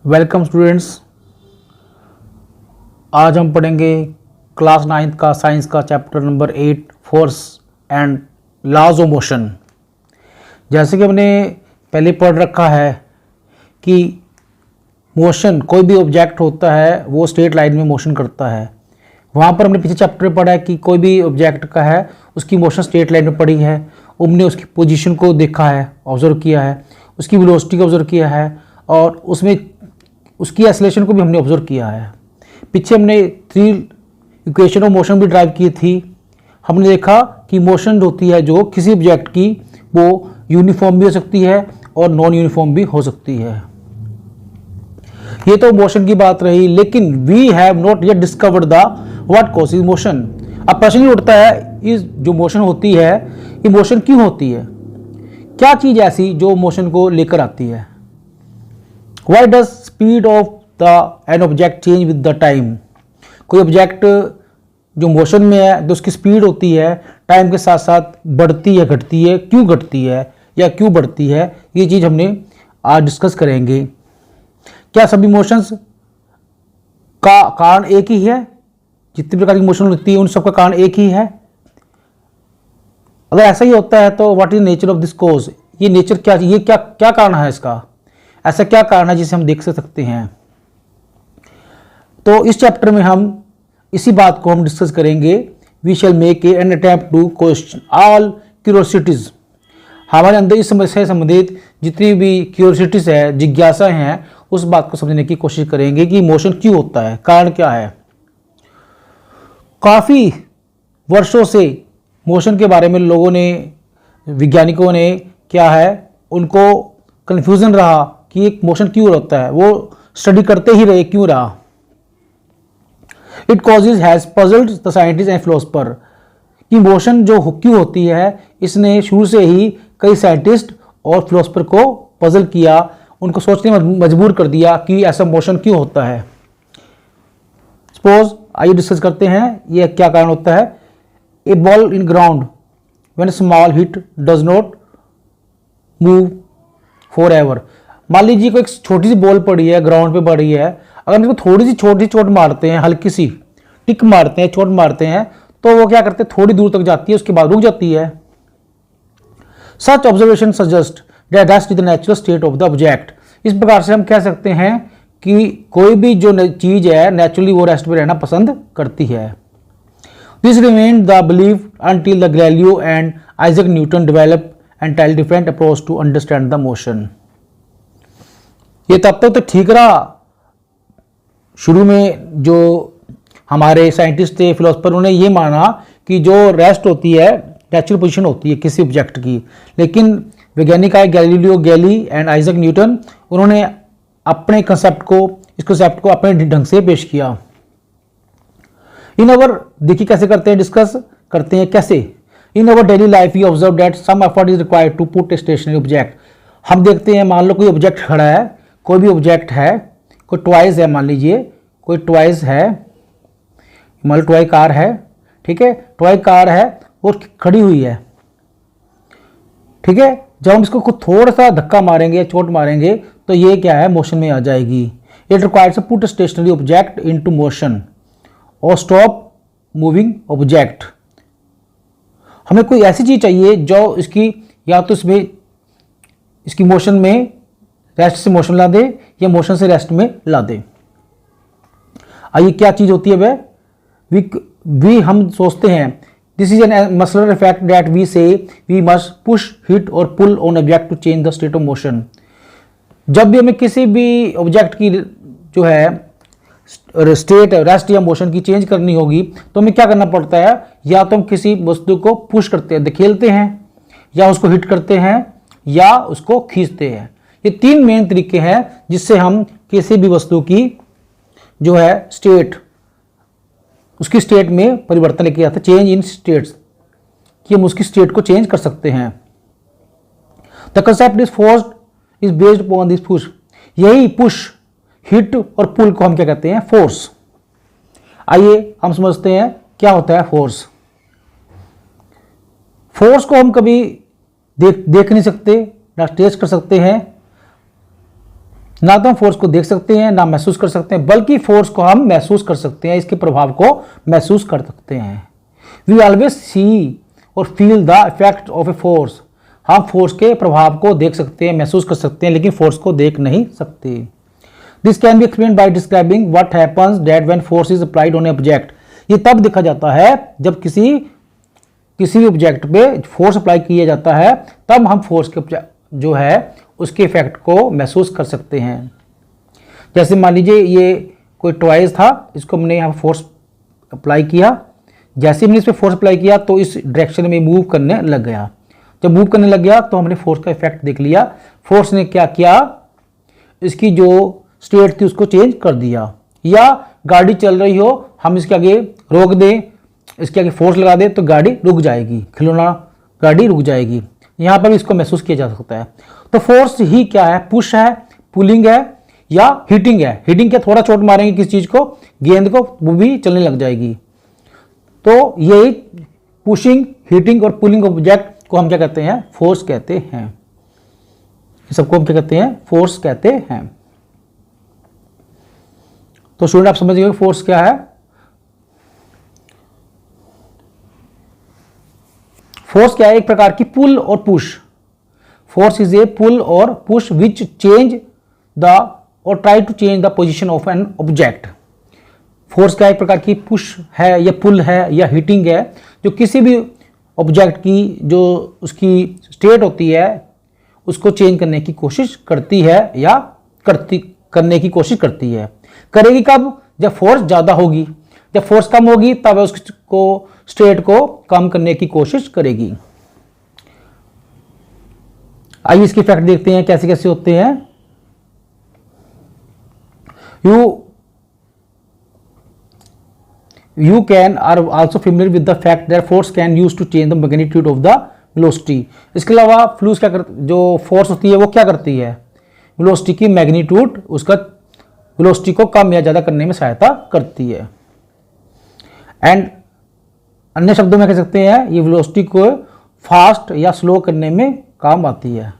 Welcome students. आज हम पढ़ेंगे क्लास 9th का साइंस का chapter number 8 force and laws of motion. जैसे कि हमने पहले पढ़ रखा है कि मोशन, कोई भी ऑब्जेक्ट होता है वो स्ट्रेट लाइन में मोशन करता है। वहाँ पर हमने पीछे चैप्टर में पढ़ा है कि कोई भी ऑब्जेक्ट का है उसकी मोशन स्ट्रेट लाइन में पड़ी है। हमने उसकी पोजीशन को देखा है, ऑब्जर्व किया है, उसकी वेलोसिटी को ऑब्जर्व किया है और उसमें उसकी एक्सेलरेशन को भी हमने ऑब्जर्व किया है। पीछे हमने 3 इक्वेशन ऑफ मोशन भी ड्राइव की थी। हमने देखा कि मोशन होती है जो किसी ऑब्जेक्ट की, वो यूनिफॉर्म भी हो सकती है और नॉन यूनिफॉर्म भी हो सकती है। ये तो मोशन की बात रही, लेकिन we have not yet discovered the what causes motion. अब प्रश्न उठता है, इस जो मोशन होती है ये मोशन क्यों होती है? क्या चीज ऐसी जो मोशन को लेकर आती है? Why does speed of an object change with the time? कोई ऑब्जेक्ट जो मोशन में है, जो उसकी स्पीड होती है टाइम के साथ साथ बढ़ती है, घटती है, क्यों घटती है या क्यों बढ़ती है, ये चीज़ हमने आज डिस्कस करेंगे। क्या सभी मोशंस का कारण एक ही है? जितनी प्रकार की मोशन होती है उन सबका कारण एक ही है? अगर ऐसा ही होता है तो what is nature of this cause? ये नेचर क्या, ये क्या कारण है इसका? ऐसा क्या कारण है जिसे हम देख सकते हैं? तो इस चैप्टर में हम इसी बात को हम डिस्कस करेंगे। We shall make an attempt to question all curiosities. हमारे अंदर इस समस्या से संबंधित जितनी भी क्यूरियोसिटीज है, जिज्ञासा हैं, उस बात को समझने की कोशिश करेंगे कि मोशन क्यों होता है, कारण क्या है। काफ़ी वर्षों से मोशन के बारे में लोगों ने, वैज्ञानिकों ने क्या है, उनको कन्फ्यूज़न रहा कि एक मोशन क्यों होता है, वो स्टडी करते ही रहे क्यों रहा। It causes has puzzled the scientist and philosopher, कि मोशन जो क्यों होती है इसने शुरू से ही कई साइंटिस्ट और फिलोसफर को पजल किया, उनको सोचने में मजबूर कर दिया कि ऐसा मोशन क्यों होता है। सपोज आइए डिस्कस करते हैं ये क्या कारण होता है। A ball in ground when small hit does not move for ever. मान लीजिए कोई एक छोटी सी बॉल पड़ी है, ग्राउंड पे पड़ी है, अगर इसको थोड़ी सी छोटी चोट मारते हैं, हल्की सी टिक मारते हैं, चोट मारते हैं, तो वो क्या करते हैं, थोड़ी दूर तक जाती है, उसके बाद रुक जाती है। Such observation suggest that that is the natural state of the object. इस प्रकार से हम कह सकते हैं कि कोई भी जो चीज है नेचुरली वो रेस्ट में रहना पसंद करती है। This remain the belief until the Galileo and Isaac Newton develop and tell different approach to understand the motion. ये तब तक तो ठीक रहा। शुरू में जो हमारे साइंटिस्ट थे, फिलोसफर, उन्होंने ये माना कि जो रेस्ट होती है नेचुरल पोजीशन होती है किसी ऑब्जेक्ट की, लेकिन वैज्ञानिक आए गैलीलियो गैली एंड आइजैक न्यूटन, उन्होंने अपने कंसेप्ट को, इस कंसेप्ट को अपने ढंग से पेश किया। इन अवर, देखिए कैसे करते हैं, डिस्कस करते हैं कैसे। In our daily life we observe that some effort is required to put a stationary object. हम देखते हैं, मान लो कोई ऑब्जेक्ट खड़ा है, कोई भी ऑब्जेक्ट है, कोई टॉयज है, मान लीजिए कोई टॉयज है, मान लो टॉय कार है, ठीक है, टॉय कार है और खड़ी हुई है, ठीक है। जब हम इसको थोड़ा सा धक्का मारेंगे, चोट मारेंगे, तो ये क्या है, मोशन में आ जाएगी। It requires to put stationary object into motion और स्टॉप मूविंग ऑब्जेक्ट। हमें कोई ऐसी चीज चाहिए जो इसकी, या तो इसमें इसकी मोशन में रेस्ट से मोशन ला दे या मोशन से रेस्ट में ला दे। आइए क्या चीज होती है वह, वी हम सोचते हैं, this is an muscular effect that we say we must push, hit और pull on object to change the state of motion. जब भी हमें किसी भी ऑब्जेक्ट की जो है स्टेट, रेस्ट या मोशन की चेंज करनी होगी, तो हमें क्या करना पड़ता है, या तो हम किसी वस्तु को पुश करते हैं, धकेलते हैं, या उसको हिट करते हैं, या उसको खींचते हैं। ये 3 मेन तरीके हैं जिससे हम किसी भी वस्तु की जो है स्टेट, उसकी स्टेट में परिवर्तन लेके आते हैं, चेंज इन स्टेट्स, कि हम उसकी स्टेट को चेंज कर सकते हैं। The concept is force is based upon this push. यही पुश, हिट और पुल को हम क्या कहते हैं, फोर्स। आइए हम समझते हैं क्या होता है फोर्स। फोर्स को हम कभी देख नहीं सकते, ना टेस्ट कर सकते हैं, ना तो हम फोर्स को देख सकते हैं ना महसूस कर सकते हैं, बल्कि फोर्स को हम महसूस कर सकते हैं, इसके प्रभाव को महसूस कर सकते हैं। वी ऑलवेज सी और feel the effect of a force. हम फोर्स के प्रभाव को देख सकते हैं, महसूस कर सकते हैं, लेकिन फोर्स को देख नहीं सकते। This can be explain by describing what happens that when force is applied on A object. ये तब देखा जाता है जब किसी भी ऑब्जेक्ट पे फोर्स अप्लाई किया जाता है, तब हम फोर्स के जो है उसके इफेक्ट को महसूस कर सकते हैं। जैसे मान लीजिए ये कोई टॉयज था, इसको हमने यहाँ फोर्स अप्लाई किया, जैसे हमने इस पर फोर्स अप्लाई किया तो इस डायरेक्शन में मूव करने लग गया। जब मूव करने लग गया तो हमने फोर्स का इफेक्ट देख लिया। फोर्स ने क्या किया, इसकी जो स्टेट थी उसको चेंज कर दिया। या गाड़ी चल रही हो, हम इसके आगे रोक दें, इसके आगे फोर्स लगा दें तो गाड़ी रुक जाएगी, खिलौना गाड़ी रुक जाएगी। यहाँ पर भी इसको महसूस किया जा सकता है। तो फोर्स ही क्या है, पुश है, पुलिंग है या हिटिंग है। हिटिंग क्या, थोड़ा चोट मारेंगे किसी चीज को, गेंद को, वो भी चलने लग जाएगी। तो यही पुशिंग, हिटिंग और पुलिंग ऑब्जेक्ट को हम क्या कहते हैं, फोर्स कहते हैं। इस सबको हम क्या कहते हैं, फोर्स कहते हैं। तो स्टूडेंट आप समझ गए फोर्स क्या है। फोर्स क्या है, एक प्रकार की पुल और push. Force is a pull और पुश विच चेंज द और try to change the position of an object. Force क्या एक प्रकार की पुश है या पुल है या हिटिंग है, जो किसी भी ऑब्जेक्ट की जो उसकी स्टेट होती है उसको चेंज करने की कोशिश करती है या करने की कोशिश करती है। करेगी कब, जब फोर्स ज़्यादा होगी। जब फोर्स कम होगी तब उसको स्टेट को कम करने की कोशिश करेगी। आइए इसके इफेक्ट देखते हैं कैसे कैसे होते हैं। You can are also familiar with the fact that force can use to change the magnitude of the velocity। इसके अलावा फ्लूस क्या करती, जो फोर्स होती है वो क्या करती है, वेलोसिटी की मैग्नीट्यूड, उसका वेलोसिटी को कम या ज़्यादा करने में सहायता करती है। एंड अन्य शब्दों में कह सकते हैं ये वेलोसिटी को फास्ट या स्लो करने में काम आती है।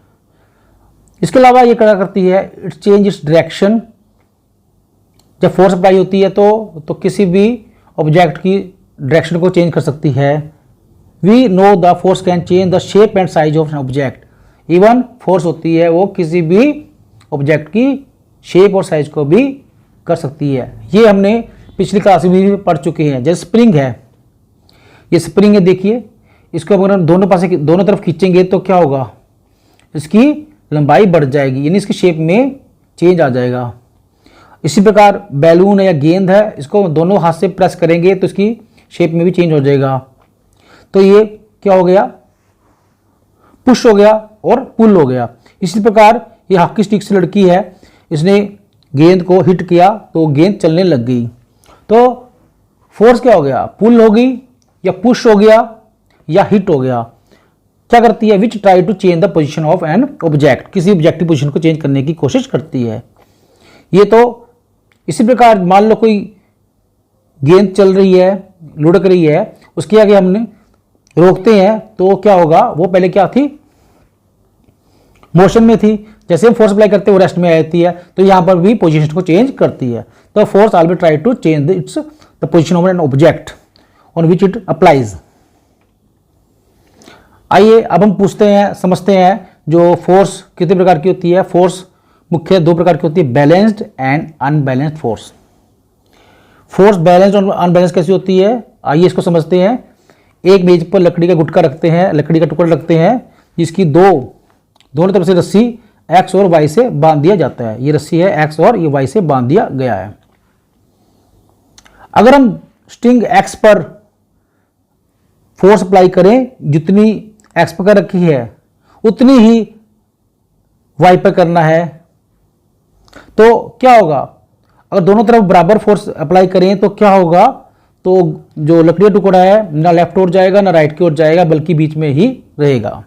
इसके अलावा ये क्या करती है, इट चेंज इट्स डायरेक्शन। जब फोर्स अप्लाई होती है तो किसी भी ऑब्जेक्ट की डायरेक्शन को चेंज कर सकती है। We know the force can change the shape and size of an object. Even force होती है वो किसी भी ऑब्जेक्ट की शेप और साइज को भी कर सकती है। ये हमने पिछली क्लास में भी पढ़ चुके हैं। जैसे स्प्रिंग है, ये स्प्रिंग है, देखिए इसको अगर दोनों तरफ खींचेंगे तो क्या होगा, इसकी लंबाई बढ़ जाएगी, यानी इसकी शेप में चेंज आ जाएगा। इसी प्रकार बैलून है या गेंद है, इसको दोनों हाथ से प्रेस करेंगे तो इसकी शेप में भी चेंज हो जाएगा। तो ये क्या हो गया, पुश हो गया और पुल हो गया। इसी प्रकार ये हॉकी स्टिक से लड़की है, इसने गेंद को हिट किया तो गेंद चलने लग गई। तो फोर्स क्या हो गया, पुल हो गई या पुश हो गया या हिट हो गया। क्या करती है, which try to change the position of an object, किसी ऑब्जेक्ट की पोजीशन को चेंज करने की कोशिश करती है। ये तो इसी प्रकार मान लो कोई गेंद चल रही है, लुढ़क रही है, उसके आगे हमने रोकते हैं तो क्या होगा, वो पहले क्या थी, मोशन में थी। जैसे हम फोर्स अप्लाई करते हैं वो रेस्ट में आ जाती है, तो यहां पर भी पोजीशन को चेंज करती है। तो force always try to change its the position of an object on which it applies. आइए अब हम पूछते हैं, समझते हैं जो फोर्स कितने प्रकार की होती है। फोर्स मुख्य दो प्रकार की होती है, balanced and unbalanced force. Force balanced और अनबैलेंस्ड कैसी होती है, आइए इसको समझते हैं। एक मेज पर लकड़ी का गुटका रखते हैं, लकड़ी का टुकड़ा रखते हैं, जिसकी दोनों तरफ से रस्सी एक्स और वाई से बांध दिया जाता है। ये रस्सी है एक्स और ये वाई से बांध दिया गया है। अगर हम स्ट्रिंग एक्स पर फोर्स अप्लाई करें, जितनी एक्स पर रखी है उतनी ही वाई पर करना है, तो क्या होगा, अगर दोनों तरफ बराबर फोर्स अप्लाई करें तो क्या होगा, तो जो लकड़ी का टुकड़ा है ना लेफ्ट ओर जाएगा ना राइट की ओर जाएगा, बल्कि बीच में ही रहेगा।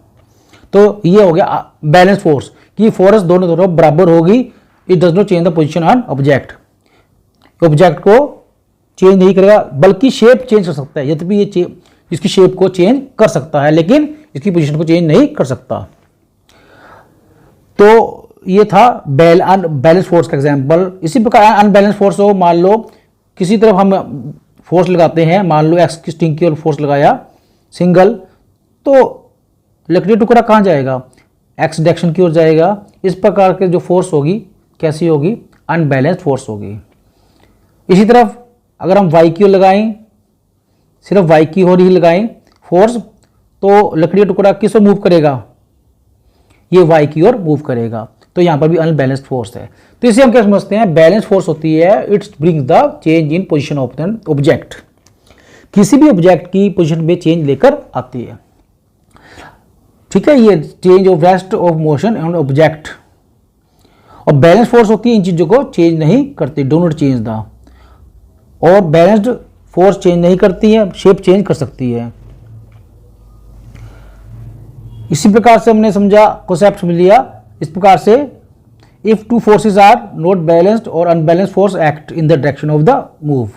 तो ये हो गया बैलेंस फोर्स, कि फोर्स दोनों तरफ बराबर होगी। It does not change the position on object, object को चेंज नहीं करेगा, बल्कि शेप चेंज कर सकता है। यद्यपि ये इसकी शेप को चेंज कर सकता है, लेकिन इसकी पोजीशन को चेंज नहीं कर सकता। तो ये था अनबैलेंस फोर्स का एग्जांपल। इसी प्रकार अनबैलेंस फोर्स हो, मान लो किसी तरफ हम फोर्स लगाते हैं, मान लो एक्स की स्ट्रिंग की ओर फोर्स लगाया सिंगल, तो लकड़ी टुकड़ा कहाँ जाएगा, एक्स डायरेक्शन की ओर जाएगा। इस प्रकार के जो फोर्स होगी कैसी होगी, अनबैलेंस्ड फोर्स होगी। इसी तरफ अगर हम वाई की ओर लगाएं, सिर्फ वाई की ओर ही लगाएं फोर्स, तो लकड़ी टुकड़ा किस ओर मूव करेगा, ये वाई की ओर मूव करेगा। तो यहाँ पर भी अनबैलेंस्ड फोर्स है। तो इसे हम क्या समझते हैं, बैलेंस फोर्स होती है, it's brings the change in position of an object, किसी भी ऑब्जेक्ट की पोजीशन में चेंज लेकर आती है। ठीक है, ये change of rest of motion on object. और बैलेंस फोर्स होती है इन चीजों को चेंज नहीं करती, डू नॉट चेंज द। और बैलेंस्ड फोर्स चेंज नहीं करती है, शेप चेंज कर सकती है। इसी प्रकार से हमने समझा, कॉन्सेप्ट समझ लिया। इस प्रकार से if two forces are not balanced और unbalanced force act in the direction of the move.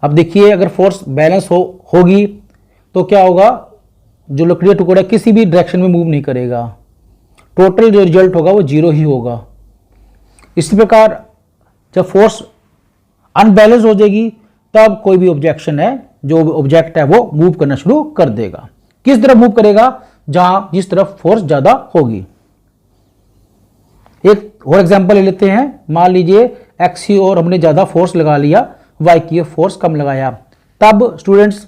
अब देखिए, अगर फोर्स बैलेंस होगी तो क्या होगा, जो लकड़ी का टुकड़ा किसी भी डायरेक्शन में मूव नहीं करेगा, टोटल जो रिजल्ट होगा वो जीरो ही होगा। इसी प्रकार जब फोर्स अनबैलेंस हो जाएगी तब कोई भी ऑब्जेक्शन है, जो ऑब्जेक्ट है वो मूव करना शुरू कर देगा। किस तरफ मूव करेगा, जहां जिस तरफ फोर्स ज्यादा होगी। एक और एग्जांपल ले लेते हैं, मान लीजिए एक्स की ओर हमने ज्यादा फोर्स लगा लिया, वाई की ओर फोर्स कम लगाया, तब स्टूडेंट्स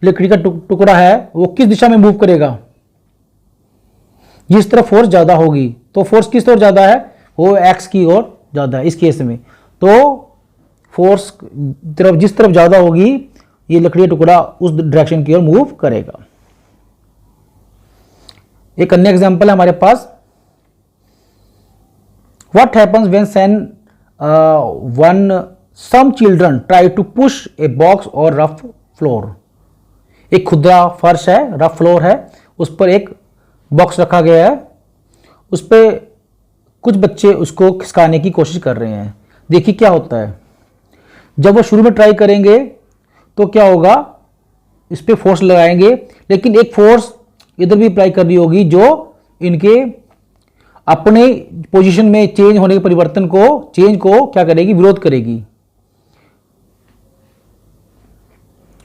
लकड़ी का टुकड़ा है वो किस दिशा में मूव करेगा, जिस तरफ फोर्स ज्यादा होगी। तो फोर्स किस तरफ ज्यादा है, वो एक्स की ओर ज्यादा है इस केस में। तो फोर्स तरफ जिस तरफ ज्यादा होगी, ये लकड़ी का टुकड़ा उस डायरेक्शन की ओर मूव करेगा। एक अन्य एग्जांपल है हमारे पास, what happens when some children try to push a box और रफ फ्लोर। एक खुदरा फर्श है, रफ फ्लोर है, उस पर एक बॉक्स रखा गया है, उस पर कुछ बच्चे उसको खिसकाने की कोशिश कर रहे हैं। देखिए क्या होता है, जब वो शुरू में ट्राई करेंगे तो क्या होगा, इस पर फोर्स लगाएंगे, लेकिन एक फोर्स इधर भी अप्लाई कर रही होगी जो इनके अपने पोजीशन में चेंज होने के परिवर्तन को, चेंज को क्या करेगी, विरोध करेगी।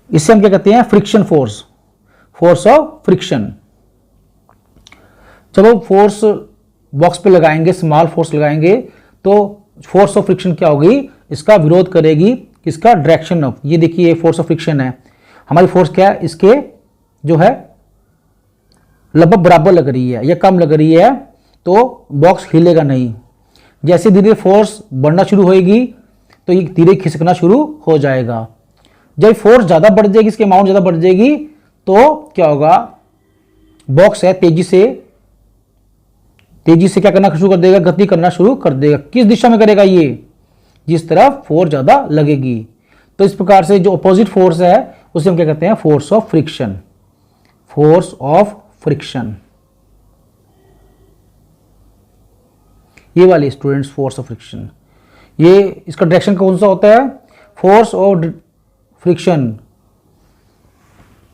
इससे हम क्या कहते हैं, friction force, force of friction. जब हम फोर्स बॉक्स पे लगाएंगे, स्मॉल फोर्स लगाएंगे, तो फोर्स ऑफ फ्रिक्शन क्या होगी, इसका विरोध करेगी, किसका, डायरेक्शन ऑफ। ये देखिए फोर्स ऑफ फ्रिक्शन है, हमारी फोर्स क्या है, इसके जो है लगभग बराबर लग रही है या कम लग रही है, तो बॉक्स हिलेगा नहीं। जैसे धीरे फोर्स बढ़ना शुरू होगी तो ये धीरे खिसकना शुरू हो जाएगा। जब फोर्स ज़्यादा बढ़ जाएगी, इसकी अमाउंट ज़्यादा बढ़ जाएगी, तो क्या होगा, बॉक्स है तेजी से क्या करना शुरू कर देगा, गति करना शुरू कर देगा। किस दिशा में करेगा, ये जिस तरफ फोर्स ज़्यादा लगेगी। तो इस प्रकार से जो अपोजिट फोर्स है उसे हम क्या कहते हैं, force of friction, force of friction. ये वाली स्टूडेंट्स फोर्स ऑफ फ्रिक्शन, ये इसका डायरेक्शन कौन सा होता है, force of friction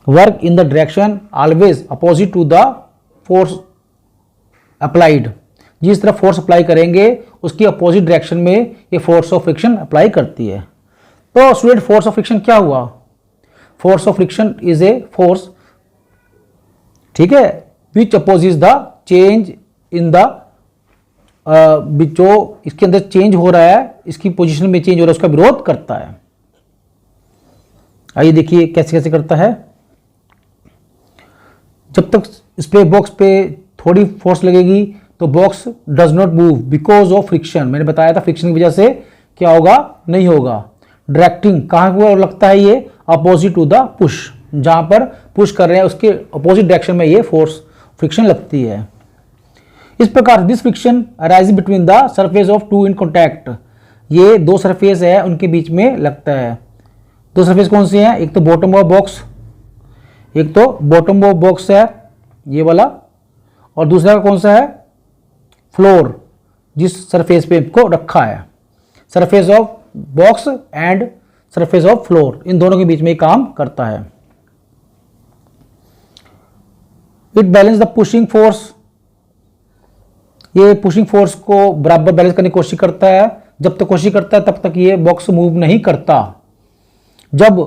work in the direction always opposite to the force applied. जिस तरफ फोर्स अप्लाई करेंगे उसकी अपोजिट डायरेक्शन में ये फोर्स ऑफ फ्रिक्शन अप्लाई करती है। तो स्टूडेंट फोर्स ऑफ फ्रिक्शन क्या हुआ, force of friction is a force, ठीक है, which opposite the change in the, जो इसके अंदर चेंज हो रहा है, इसकी पोजीशन में चेंज हो रहा है, उसका विरोध करता है। आइए देखिए कैसे कैसे करता है। जब तक इस पे बॉक्स पे थोड़ी फोर्स लगेगी तो box does not move because of friction. मैंने बताया था फ्रिक्शन की वजह से क्या होगा, नहीं होगा। डायरेक्टिंग कहाँ को लगता है, ये अपोजिट टू द पुश, जहां पर पुश कर रहे हैं उसके अपोजिट डायरेक्शन में ये फोर्स फ्रिक्शन लगती है। इस प्रकार this friction arise between the surface of two in contact. ये दो सरफेस है उनके बीच में लगता है। दो सरफेस कौन सी हैं, एक तो बॉटम ऑफ बॉक्स, एक तो बॉटम ऑफ बॉक्स है ये वाला, और दूसरा कौन सा है, फ्लोर, जिस सरफेस पे को रखा है। Surface of box and surface of floor, इन दोनों के बीच में काम करता है। It balance the pushing force ये पुशिंग फोर्स को बराबर बैलेंस करने की कोशिश करता है। जब तक कोशिश करता है तब तक ये बॉक्स मूव नहीं करता। जब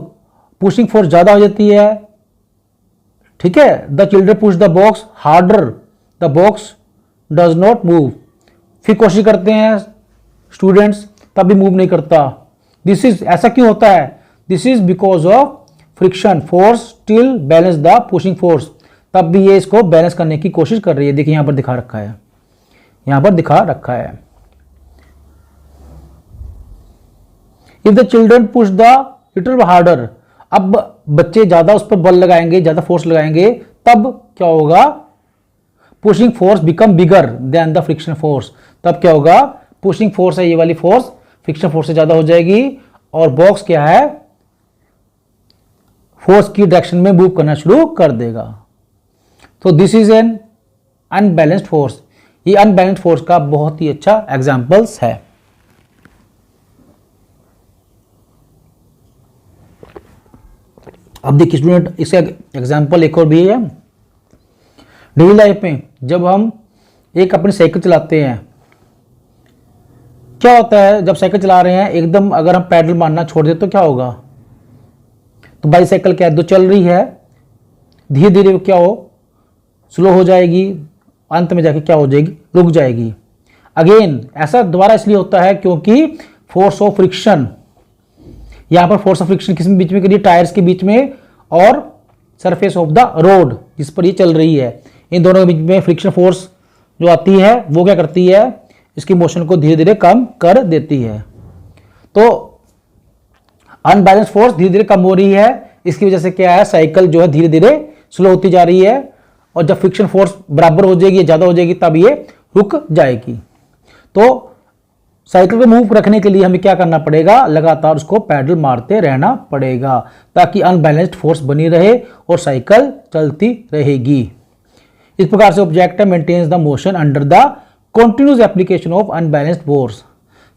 पुशिंग फोर्स ज़्यादा हो जाती है, ठीक है, the children push the box harder, the box does not move. फिर कोशिश करते हैं स्टूडेंट्स, तब भी मूव नहीं करता। दिस इज, ऐसा क्यों होता है? This is because of friction force still balance the pushing force. तब भी ये इसको बैलेंस करने की कोशिश कर रही है। देखिए यहां पर दिखा रखा है, यहां पर दिखा रखा है। If the children push the little harder, अब बच्चे ज्यादा उस पर बल लगाएंगे, ज्यादा फोर्स लगाएंगे, तब क्या होगा? Pushing force become bigger than the friction force. तब क्या होगा? पुशिंग फोर्स है ये वाली फोर्स, फ्रिक्शन फोर्स से ज्यादा हो जाएगी और बॉक्स क्या है? फोर्स की डायरेक्शन में मूव करना शुरू कर देगा। तो this is N unbalanced force. ये अनबैलेंस्ड फोर्स का बहुत ही अच्छा एग्जांपल्स है। अब देखिए स्टूडेंट, इसका एग्जांपल एक और भी है। डेली लाइफ में जब हम एक अपनी साइकिल चलाते हैं, क्या होता है? जब साइकिल चला रहे हैं एकदम अगर हम पैडल मारना छोड़ दें तो क्या होगा? तो बाईसाइकिल क्या है, जो चल रही है धीरे धीरे क्या हो, स्लो हो जाएगी, अंत में जाके क्या हो जाएगी? रुक जाएगी। अगेन ऐसा दोबारा इसलिए होता है क्योंकि फोर्स ऑफ फ्रिक्शन, यहां पर फोर्स ऑफ फ्रिक्शन किस बीच में करिए? टायर्स के बीच में और सरफेस ऑफ द रोड जिस पर ये चल रही है, इन दोनों के बीच में फ्रिक्शन फोर्स जो आती है वो क्या करती है? इसकी मोशन को धीरे धीरे कम कर देती है। तो अनबैलेंस फोर्स धीरे धीरे कम हो रही है, इसकी वजह से क्या है? साइकिल जो है धीरे धीरे स्लो होती जा रही है और जब फ्रिक्शन फोर्स बराबर हो जाएगी, ज्यादा हो जाएगी, तब ये रुक जाएगी। तो साइकिल को मूव रखने के लिए हमें क्या करना पड़ेगा? लगातार उसको पैडल मारते रहना पड़ेगा ताकि अनबैलेंस्ड फोर्स बनी रहे और साइकिल चलती रहेगी। इस प्रकार से object maintains the motion under the continuous application of unbalanced force.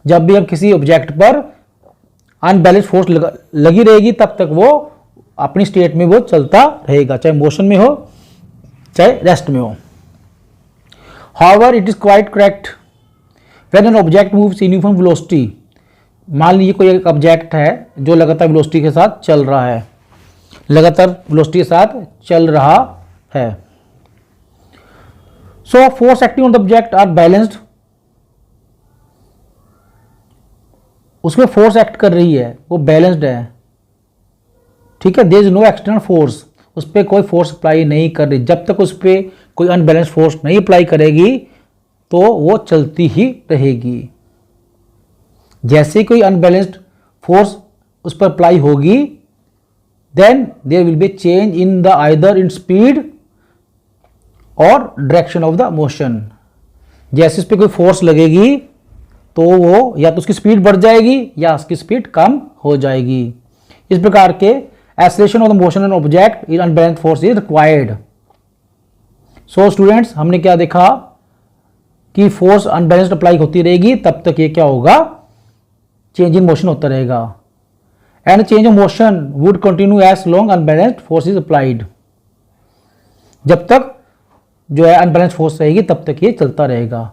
जब भी हम किसी ऑब्जेक्ट पर अनबैलेंस्ड फोर्स लगी रहेगी तब तक वो अपनी स्टेट में वो चलता रहेगा, चाहे मोशन में हो चाहे रेस्ट में हो। However it is quite correct when an object moves in uniform velocity. मान लीजिए कोई एक ऑब्जेक्ट है जो लगातार वेलोसिटी के साथ चल रहा है, लगातार वेलोसिटी के साथ चल रहा है। So force acting on the object are balanced. उसमें फोर्स एक्ट कर रही है, वो बैलेंस्ड है, ठीक है। There is no external force, उस पर कोई फोर्स अप्लाई नहीं कर रही। जब तक उस पर कोई अनबैलेंस्ड फोर्स नहीं अप्लाई करेगी तो वो चलती ही रहेगी। जैसे कोई अनबैलेंस्ड फोर्स उस पर अप्लाई होगी, then there will be change in the either in speed और डायरेक्शन ऑफ द मोशन। जैसे उस पर कोई फोर्स लगेगी तो वो या तो उसकी स्पीड बढ़ जाएगी या उसकी स्पीड कम हो जाएगी। इस प्रकार के acceleration of the motion on object in unbalanced force is required. So students, हमने क्या देखा कि फोर्स अनबैलेंस्ड अप्लाई होती रहेगी तब तक ये क्या होगा? चेंज इन मोशन होता रहेगा। And change of motion would continue as long unbalanced force is applied. जब तक जो है अनबैलेंस्ड फोर्स रहेगी तब तक ये चलता रहेगा।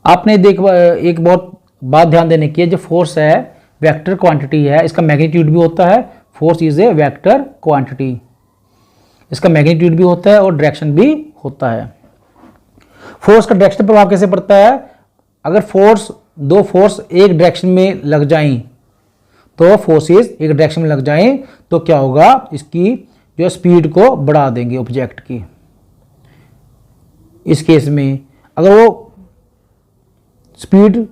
आपने एक बहुत बात ध्यान देने की है, जो फोर्स है वेक्टर क्वांटिटी है, इसका मैग्नीट्यूड भी होता है। Force is a vector quantity, इसका मैग्नीट्यूड भी होता है और डायरेक्शन भी होता है। फोर्स का डायरेक्शन प्रभाव कैसे पड़ता है? अगर दो फोर्स एक डायरेक्शन में लग जाएं, तो फोर्सेस एक डायरेक्शन में लग जाएं तो क्या होगा? इसकी जो स्पीड को बढ़ा देंगे ऑब्जेक्ट की। इस केस में अगर वो स्पीड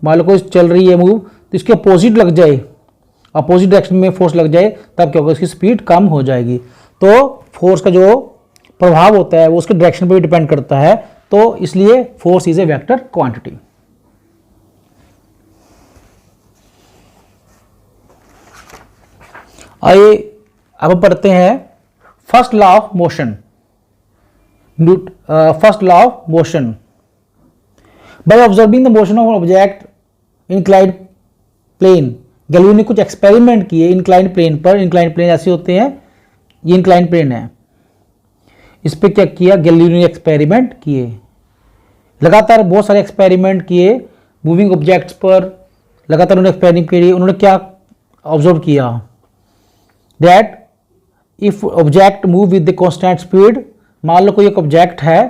मान लो कोई चल रही है मूव, तो इसके अपोजिट लग जाए, अपोजिट डायरेक्शन में फोर्स लग जाए, तब क्या होगा? इसकी स्पीड कम हो जाएगी। तो फोर्स का जो प्रभाव होता है वो उसके डायरेक्शन पर भी डिपेंड करता है। तो इसलिए force is a vector quantity. आइए अब पढ़ते हैं first law of motion. First law of motion, by observing the motion of object inclined plane. Galileo ने कुछ एक्सपेरिमेंट किए इंक्लाइंड प्लेन पर। इंक्लाइंड प्लेन ऐसे होते हैं, ये इंक्लाइंड प्लेन है, इस पे क्या किया, गैलीलियो ने एक्सपेरिमेंट किए, लगातार बहुत सारे एक्सपेरिमेंट किए मूविंग ऑब्जेक्ट्स पर, लगातार उन्होंने एक्सपेरिमेंट किए। उन्होंने क्या ऑब्जर्व किया, that if object move with the constant speed, मान लो कोई एक ऑब्जेक्ट है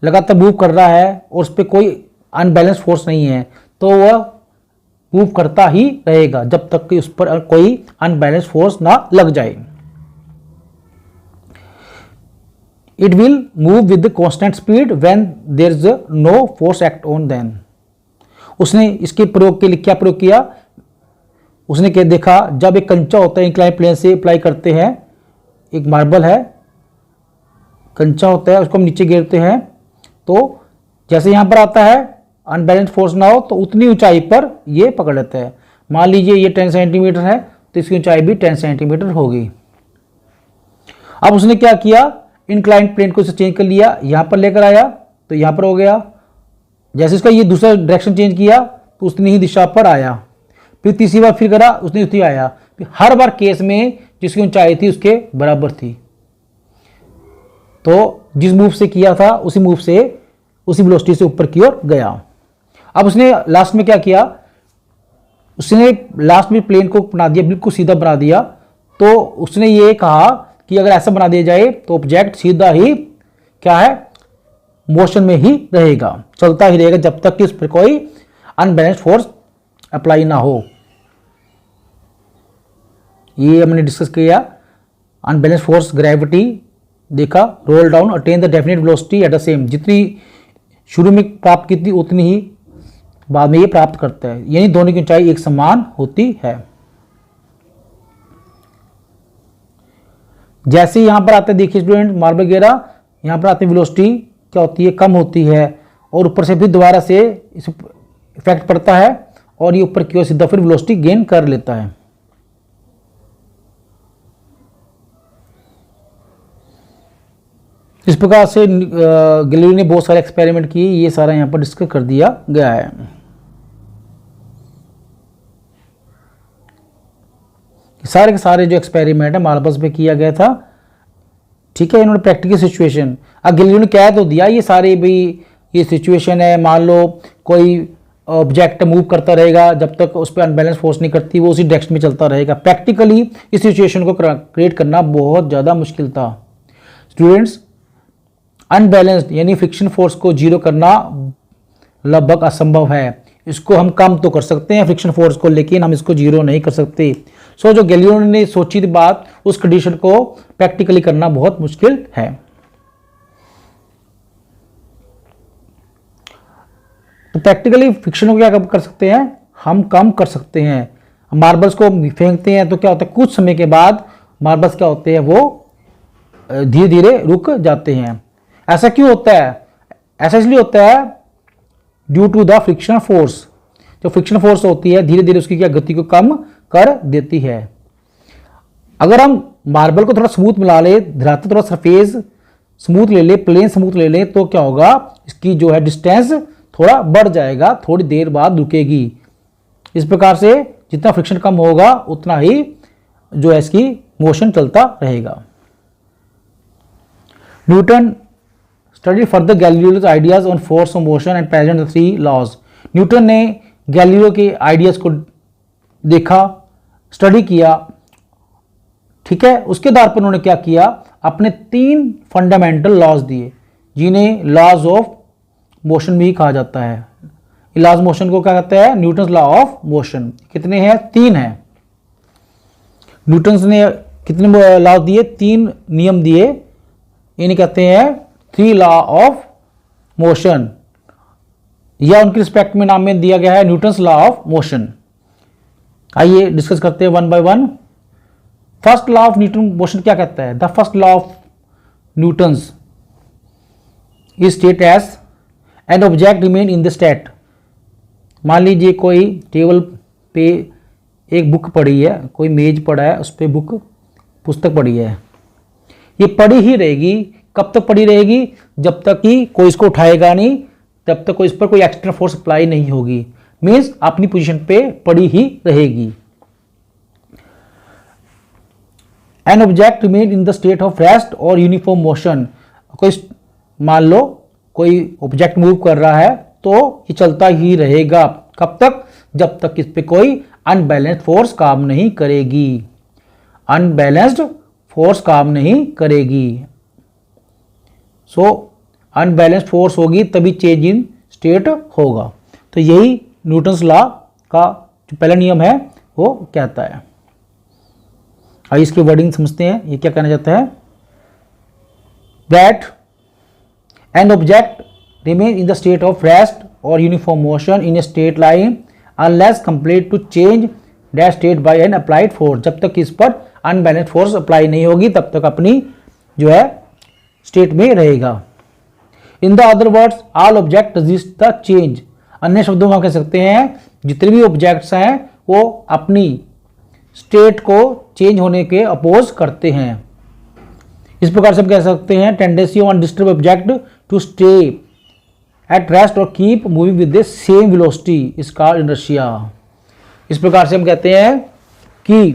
लगातार मूव कर रहा है और उस पर कोई अनबैलेंस फोर्स नहीं है, तो वह मूव करता ही रहेगा जब तक कि उस पर कोई अनबैलेंस फोर्स ना लग जाए। It will move with constant speed when there is no force act on then. उसने इसके प्रयोग के लिए क्या प्रयोग किया, उसने क्या देखा, जब एक कंचा होता है इंक्लाइन प्लेन से अप्लाई करते हैं, एक मार्बल है, कंचा होता है, उसको हम नीचे गिरते हैं, तो जैसे यहां पर आता है अनबैलेंस फोर्स ना हो तो उतनी ऊंचाई पर ये पकड़ लेता है। मान लीजिए ये 10 सेंटीमीटर है तो इसकी ऊंचाई भी 10 सेंटीमीटर होगी। अब उसने क्या किया, इंक्लाइंड प्लेन को चेंज कर लिया, यहां पर लेकर आया तो यहां पर हो गया, जैसे इसका ये दूसरा डायरेक्शन चेंज किया तो उतनी ही दिशा पर आया, फिर तीसरी बार फिर करा उसने उतनी आया, फिर हर बार केस में जिसकी ऊंचाई थी उसके बराबर थी। तो जिस मूव से किया था उसी मूव से उसी वेलोसिटी से ऊपर की ओर गया। अब उसने लास्ट में क्या किया, उसने लास्ट में प्लेन को बना दिया, बिल्कुल सीधा बना दिया, तो उसने ये कहा कि अगर ऐसा बना दिया जाए तो ऑब्जेक्ट सीधा ही क्या है, मोशन में ही रहेगा, चलता ही रहेगा जब तक कि उस पर कोई अनबैलेंस फोर्स अप्लाई ना हो। ये हमने डिस्कस किया, अनबैलेंस फोर्स ग्रेविटी देखा, roll down attain the definite velocity at the same, जितनी शुरू में प्राप्त की थी उतनी ही बाद में ये प्राप्त करता है, यानी दोनों की ऊंचाई एक समान होती है। जैसे यहां पर आते हैं, देखिए स्टूडेंट, मार्बल गिरा, यहां पर आते वेलोसिटी क्या होती है, कम होती है, और ऊपर से फिर दोबारा से इस इफेक्ट पड़ता है और ये ऊपर की ओर सीधा फिर वेलोसिटी गेन कर लेता है। इस प्रकार से गैलीलियो ने बहुत सारे एक्सपेरिमेंट किए, ये सारा यहां पर डिस्कस कर दिया गया है। सारे के सारे जो एक्सपेरिमेंट है मार्बल्स पे किया गया था, ठीक है, इन्होंने प्रैक्टिकल सिचुएशन, अब गैलीलियो ने कह तो दिया ये सारे भी, ये सिचुएशन है, मान लो कोई ऑब्जेक्ट मूव करता रहेगा जब तक उस पर अनबैलेंस फोर्स नहीं करती, वो उसी डायरेक्शन में चलता रहेगा। प्रैक्टिकली इस सिचुएशन को क्रिएट करना बहुत ज़्यादा मुश्किल था। स्टूडेंट्स, अनबैलेंस्ड यानी फ्रिक्शन फोर्स को जीरो करना लगभग असंभव है। इसको हम कम तो कर सकते हैं फ्रिक्शन फोर्स को, लेकिन हम इसको जीरो नहीं कर सकते। सो जो गैलीलियो ने सोची थी बात, उस कंडीशन को प्रैक्टिकली करना बहुत मुश्किल है। तो प्रैक्टिकली फ्रिक्शन को क्या कर सकते हैं, हम कम कर सकते हैं। मार्बल्स को फेंकते हैं तो क्या होता है, कुछ समय के बाद मार्बल्स क्या होते हैं, वो धीरे धीरे रुक जाते हैं। ऐसा क्यों होता है, ऐसा इसलिए होता है due to the friction force. जो फ्रिक्शन फोर्स होती है धीरे धीरे उसकी क्या गति को कम कर देती है। अगर हम मार्बल को थोड़ा स्मूथ मिला ले, धरातल थोड़ा सरफेस स्मूथ ले ले, प्लेन स्मूथ ले ले, तो क्या होगा, इसकी जो है डिस्टेंस थोड़ा बढ़ जाएगा, थोड़ी देर बाद रुकेगी। इस प्रकार से जितना फ्रिक्शन कम होगा उतना ही जो है इसकी मोशन चलता रहेगा। Newton study further Galileo's ideas on force of motion and present the three laws. Newton ने गैलीलियो के आइडियाज को देखा, स्टडी किया, ठीक है। उसके आधार पर उन्होंने क्या किया, अपने 3 फंडामेंटल लॉज दिए, जिन्हें लॉज ऑफ मोशन भी कहा जाता है। लॉज मोशन को क्या कहते हैं, न्यूटन्स लॉ ऑफ मोशन। कितने हैं, 3 हैं। न्यूटन्स ने कितने लॉ दिए, 3 नियम दिए, इन्हें कहते हैं 3 लॉ ऑफ मोशन, या उनके रिस्पेक्ट में नाम में दिया गया है न्यूटन्स लॉ ऑफ मोशन। आइए डिस्कस करते हैं one by one. First law of Newton motion क्या कहता है, the first law of Newton's is state as an object remain in the state. मान लीजिए कोई टेबल पे एक बुक पड़ी है, कोई मेज पड़ा है, उस पर बुक पुस्तक पड़ी है, ये पड़ी ही रहेगी। कब तक पड़ी रहेगी, जब तक कि कोई इसको उठाएगा नहीं, तब तक कोई इस पर कोई एक्सटर्नल फोर्स अप्लाई नहीं होगी, मीन्स अपनी पोजीशन पे पड़ी ही रहेगी। N object remain in the state of rest और यूनिफॉर्म मोशन। कोई मान लो कोई ऑब्जेक्ट मूव कर रहा है तो ये चलता ही रहेगा। कब तक? जब तक इस पे कोई अनबैलेंस्ड फोर्स काम नहीं करेगी। अनबैलेंस्ड फोर्स काम नहीं करेगी। सो अनबैलेंस्ड फोर्स होगी तभी चेंज इन स्टेट होगा। तो यही न्यूटन्स लॉ का जो पहला नियम है वो कहता है। आइए इसकी वर्डिंग समझते हैं, ये क्या कहना चाहता है। That an object remain in the state of rest और uniform motion in a straight line unless complete to change that state by an applied force. जब तक इस पर अनबैलेंस्ड फोर्स अप्लाई नहीं होगी तब तक अपनी जो है स्टेट में रहेगा। In the other words all object resist the change. अन्य शब्दों में हम कह सकते हैं जितने भी ऑब्जेक्ट्स हैं वो अपनी स्टेट को चेंज होने के अपोज करते हैं। इस प्रकार से हम कह सकते हैं tendency of undisturbed object to stay at rest और keep moving with the same velocity is called inertia. इस प्रकार से हम कहते हैं कि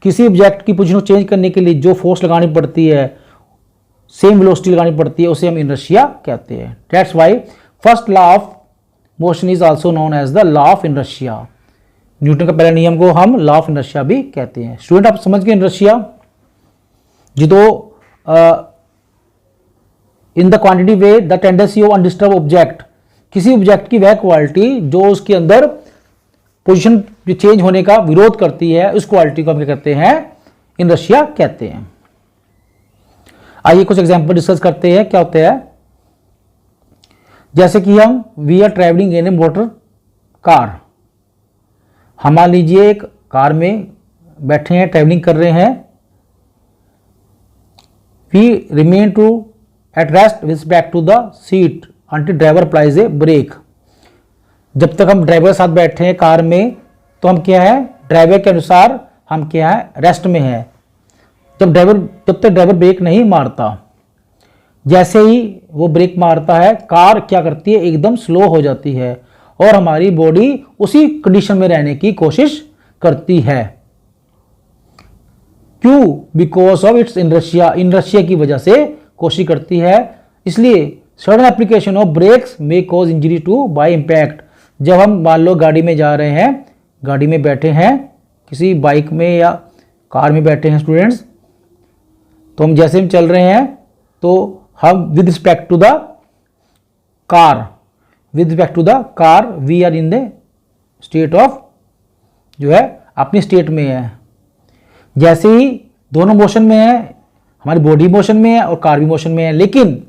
किसी ऑब्जेक्ट की पोजीशन चेंज करने के लिए जो फोर्स लगानी पड़ती है, सेम वेलोसिटी लगानी पड़ती है, उसे हम इनर्शिया कहते हैं। That's why first law of motion is also known as the law of inertia. Newton का पहला नियम को हम लॉ ऑफ इनर्शिया भी कहते हैं। स्टूडेंट आप समझ गए इनर्शिया। जो दो in the quantity way the tendency of undisturbed object, किसी ऑब्जेक्ट की वह क्वालिटी जो उसके अंदर पोजीशन चेंज होने का विरोध करती है, उस क्वालिटी को हम क्या कहते हैं? इनर्शिया कहते हैं। आइए कुछ एग्जांपल डिस्कस करते हैं क्या होता है। जैसे कि हम we are travelling in a motor car. हम मान लीजिए एक कार में बैठे हैं, ट्रैवलिंग कर रहे हैं। We remain to at rest with respect to the seat until driver applies a brake. जब तक हम ड्राइवर के साथ बैठे हैं कार में तो हम क्या है? ड्राइवर के अनुसार हम क्या है? रेस्ट में है। जब तक ड्राइवर ब्रेक नहीं मारता, जैसे ही वो ब्रेक मारता है कार क्या करती है? एकदम स्लो हो जाती है और हमारी बॉडी उसी कंडीशन में रहने की कोशिश करती है। क्यों? Because of its inertia. Inertia की वजह से कोशिश करती है। इसलिए sudden application of brakes may cause injury to by impact. जब हम मान लो गाड़ी में जा रहे हैं, गाड़ी में बैठे हैं, किसी बाइक में या कार में बैठे हैं स्टूडेंट्स, तो हम जैसे हम चल रहे हैं तो हम with respect to the car we are in the state of जो है अपनी स्टेट में है। जैसे ही दोनों मोशन में है, हमारी बॉडी मोशन में है और कार भी मोशन में है, लेकिन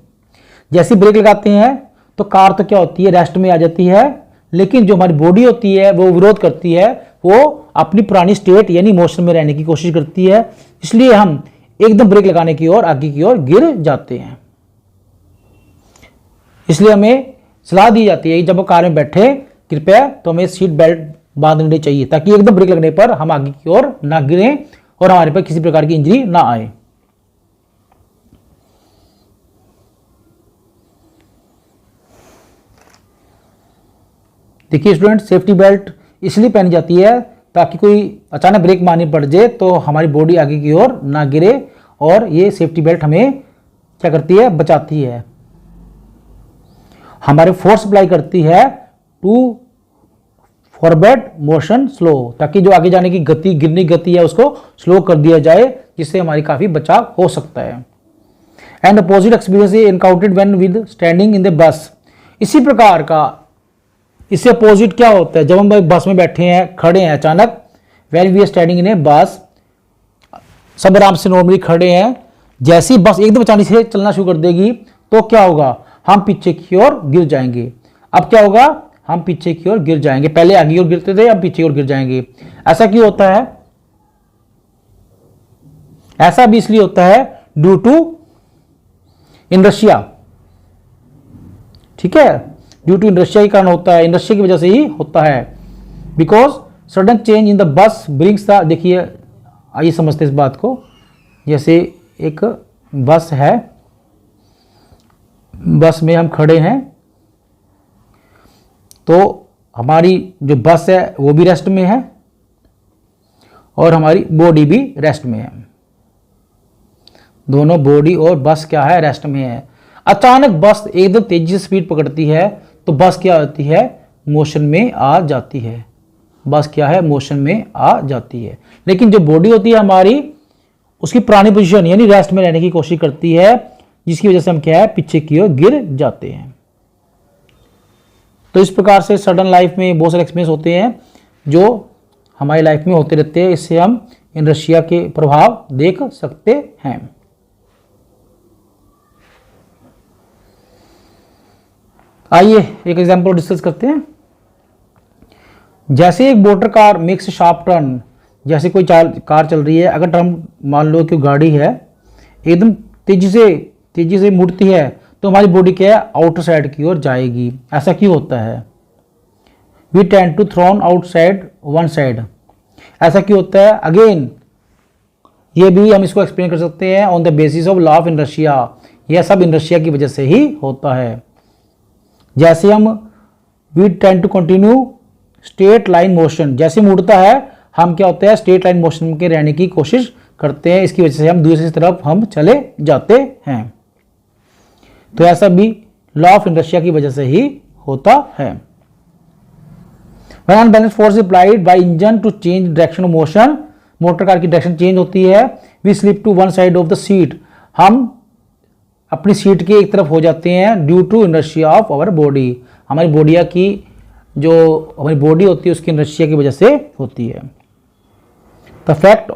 जैसे ब्रेक लगाते हैं तो कार तो क्या होती है? रेस्ट में आ जाती है। लेकिन जो हमारी बॉडी होती है वो विरोध करती है, वो अपनी पुरानी स्टेट यानी मोशन में रहने की कोशिश करती है। इसलिए हम एकदम ब्रेक लगाने की ओर आगे की ओर गिर जाते हैं। इसलिए हमें सलाह दी जाती है कि जब वो कार में बैठे कृपया तो हमें सीट बेल्ट बांध लेनी चाहिए ताकि एकदम ब्रेक लगने पर हम आगे की ओर ना गिरें और हमारे पर किसी प्रकार की इंजरी ना आए। देखिए स्टूडेंट, सेफ्टी बेल्ट इसलिए पहनी जाती है ताकि कोई अचानक ब्रेक मारनी पड़ जाए तो हमारी बॉडी आगे की ओर ना गिरे, और ये सेफ्टी बेल्ट हमें क्या करती है? बचाती है। हमारे फोर्स अप्लाई करती है टू फॉरवर्ड मोशन स्लो, ताकि जो आगे जाने की गति, गिरने की गति है उसको स्लो कर दिया जाए, जिससे हमारी काफी बचाव हो सकता है। And opposite experience encountered when with standing in the bus. इसी प्रकार का इससे अपोजिट क्या होता है? जब हम बस में बैठे हैं, खड़े हैं, अचानक when we are standing in a bus, सब आराम से नॉर्मली खड़े हैं, जैसे ही बस एकदम अचानक से चलना शुरू कर देगी तो क्या होगा? हम पीछे की ओर गिर जाएंगे। अब क्या होगा? हम पीछे की ओर गिर जाएंगे। पहले आगे की ओर गिरते थे, अब पीछे की ओर गिर जाएंगे। ऐसा क्यों होता है? ऐसा भी इसलिए होता है ड्यू टू इनर्शिया। ठीक है, ड्यू टू इनर्शिया के कारण होता है, इनर्शिया की वजह से ही होता है। Because sudden change in the bus brings the, देखिए आइए समझते इस बात को। जैसे एक बस है, बस में हम खड़े हैं तो हमारी जो बस है वो भी रेस्ट में है और हमारी बॉडी भी रेस्ट में है। दोनों बॉडी और बस क्या है? रेस्ट में है। अचानक बस एकदम तेजी से स्पीड पकड़ती है तो बस क्या होती है, मोशन में आ जाती है। बस क्या है, मोशन में आ जाती है। लेकिन जो बॉडी होती है हमारी, उसकी पुरानी पोजीशन यानी रेस्ट में रहने की कोशिश करती है, जिसकी वजह से हम क्या है, पीछे की ओर गिर जाते हैं। तो इस प्रकार से सडन लाइफ में बहुत सारे एक्सपीरियंस होते हैं जो हमारी लाइफ में होते रहते हैं। इससे हम इनर्शिया के प्रभाव देख सकते हैं। आइए एक एग्जांपल डिस्कस करते हैं। जैसे एक motor car makes sharp turn, जैसे कोई कार चल रही है, अगर टर्न मान लो कि गाड़ी है एकदम तेजी से मुड़ती है तो हमारी बॉडी क्या है, आउटर साइड की ओर जाएगी। ऐसा क्यों होता है? We tend to thrown outside one side. ऐसा क्यों होता है? अगेन ये भी हम इसको एक्सप्लेन कर सकते हैं on the basis of law of inertia. यह सब इनर्शिया की वजह से ही होता है। जैसे हम we tend to continue straight line motion, जैसे मुड़ता है हम क्या होता है, स्ट्रेट लाइन मोशन के रहने की कोशिश करते हैं। इसकी वजह से हम दूसरी तरफ हम चले जाते हैं। तो ऐसा भी लॉ ऑफ इनर्शिया की वजह से ही होता है। When unbalanced force is applied by engine to change direction of motion, motor car की डायरेक्शन चेंज होती है। We slip to one side of the seat, हम अपनी सीट के एक तरफ हो जाते हैं due to inertia of our body. हमारी बॉडिया की जो हमारी बॉडी होती है उसकी इनर्शिया की वजह से होती है। The fact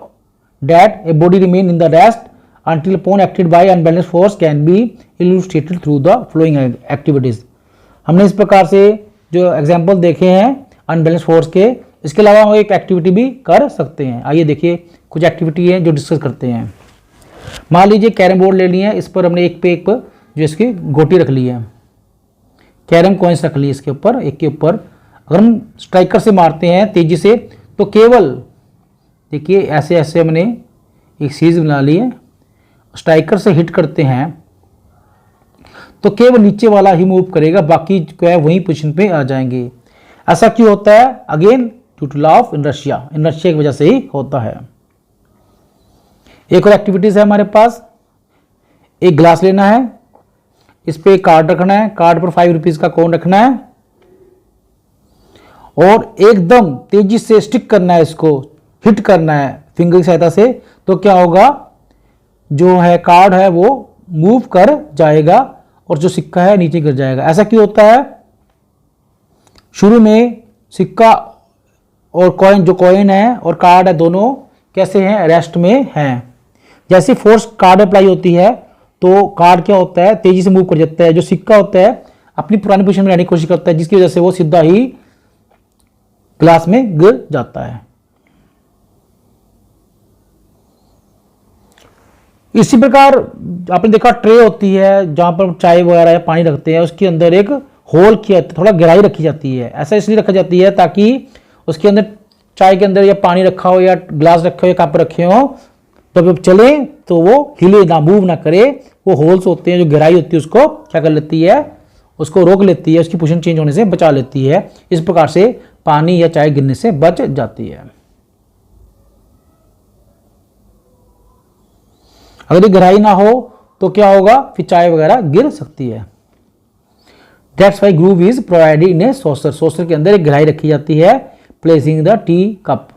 that a body remain in the rest until upon acted by unbalanced force can be illustrated through the following activities। हमने इस प्रकार से जो एग्जाम्पल देखे हैं अनबैलेंस फोर्स के, इसके अलावा हम एक एक्टिविटी भी कर सकते हैं। आइए देखिए कुछ एक्टिविटी है जो डिस्कस करते हैं। मान लीजिए कैरम बोर्ड ले लिए हैं, इस पर हमने एक पे जो इसकी गोटी रख ली है, कैरम कॉइन्स रख ली इसके ऊपर, एक के ऊपर। अगर हम स्ट्राइकर से मारते हैं तेजी से तो केवल देखिए ऐसे ऐसे हमने एक सीरीज बना ली है, स्ट्राइकर से हिट करते हैं तो केवल नीचे वाला ही मूव करेगा, बाकी जो है वही पोजीशन पे आ जाएंगे। ऐसा क्यों होता है? Again due to law of inertia, inertia की वजह से ही होता है। एक और एक्टिविटीज है हमारे पास। एक ग्लास लेना है, इस पे कार्ड रखना है, कार्ड पर 5 रुपीज का कॉइन रखना है और एकदम तेजी से स्टिक करना है, इसको हिट करना है फिंगर की सहायता से। तो क्या होगा, जो है कार्ड है वो मूव कर जाएगा और जो सिक्का है नीचे गिर जाएगा। ऐसा क्यों होता है? शुरू में सिक्का और कॉइन, जो कॉइन है और कार्ड है, दोनों कैसे हैं, रेस्ट में हैं। जैसे फोर्स कार्ड अप्लाई होती है तो कार्ड क्या होता है, तेजी से मूव कर जाता है। जो सिक्का होता है अपनी पुरानी पोजीशन में रहने की कोशिश करता है, जिसकी वजह से वो सीधा ही ग्लास में गिर जाता है। इसी प्रकार आपने देखा ट्रे होती है जहां पर चाय वगैरह या पानी रखते हैं, उसके अंदर एक होल किया थोड़ा गहराई रखी जाती है। ऐसा इसलिए रखा जाती है ताकि उसके अंदर चाय के अंदर या पानी रखा हो या ग्लास रखे हो या कप रखे हो तो जब चले तो वो हिले ना, मूव ना करे। वो होल्स होते हैं, जो गहराई होती है उसको क्या कर लेती है, उसको रोक लेती है, उसकी पोजीशन चेंज होने से बचा लेती है। इस प्रकार से पानी या चाय गिरने से बच जाती है। अगर ये गहराई ना हो तो क्या होगा, फिर चाय वगैरह गिर सकती है। That's why groove is provided in A saucer. Saucer के अंदर एक गहराई रखी जाती है, प्लेसिंग द टी कप,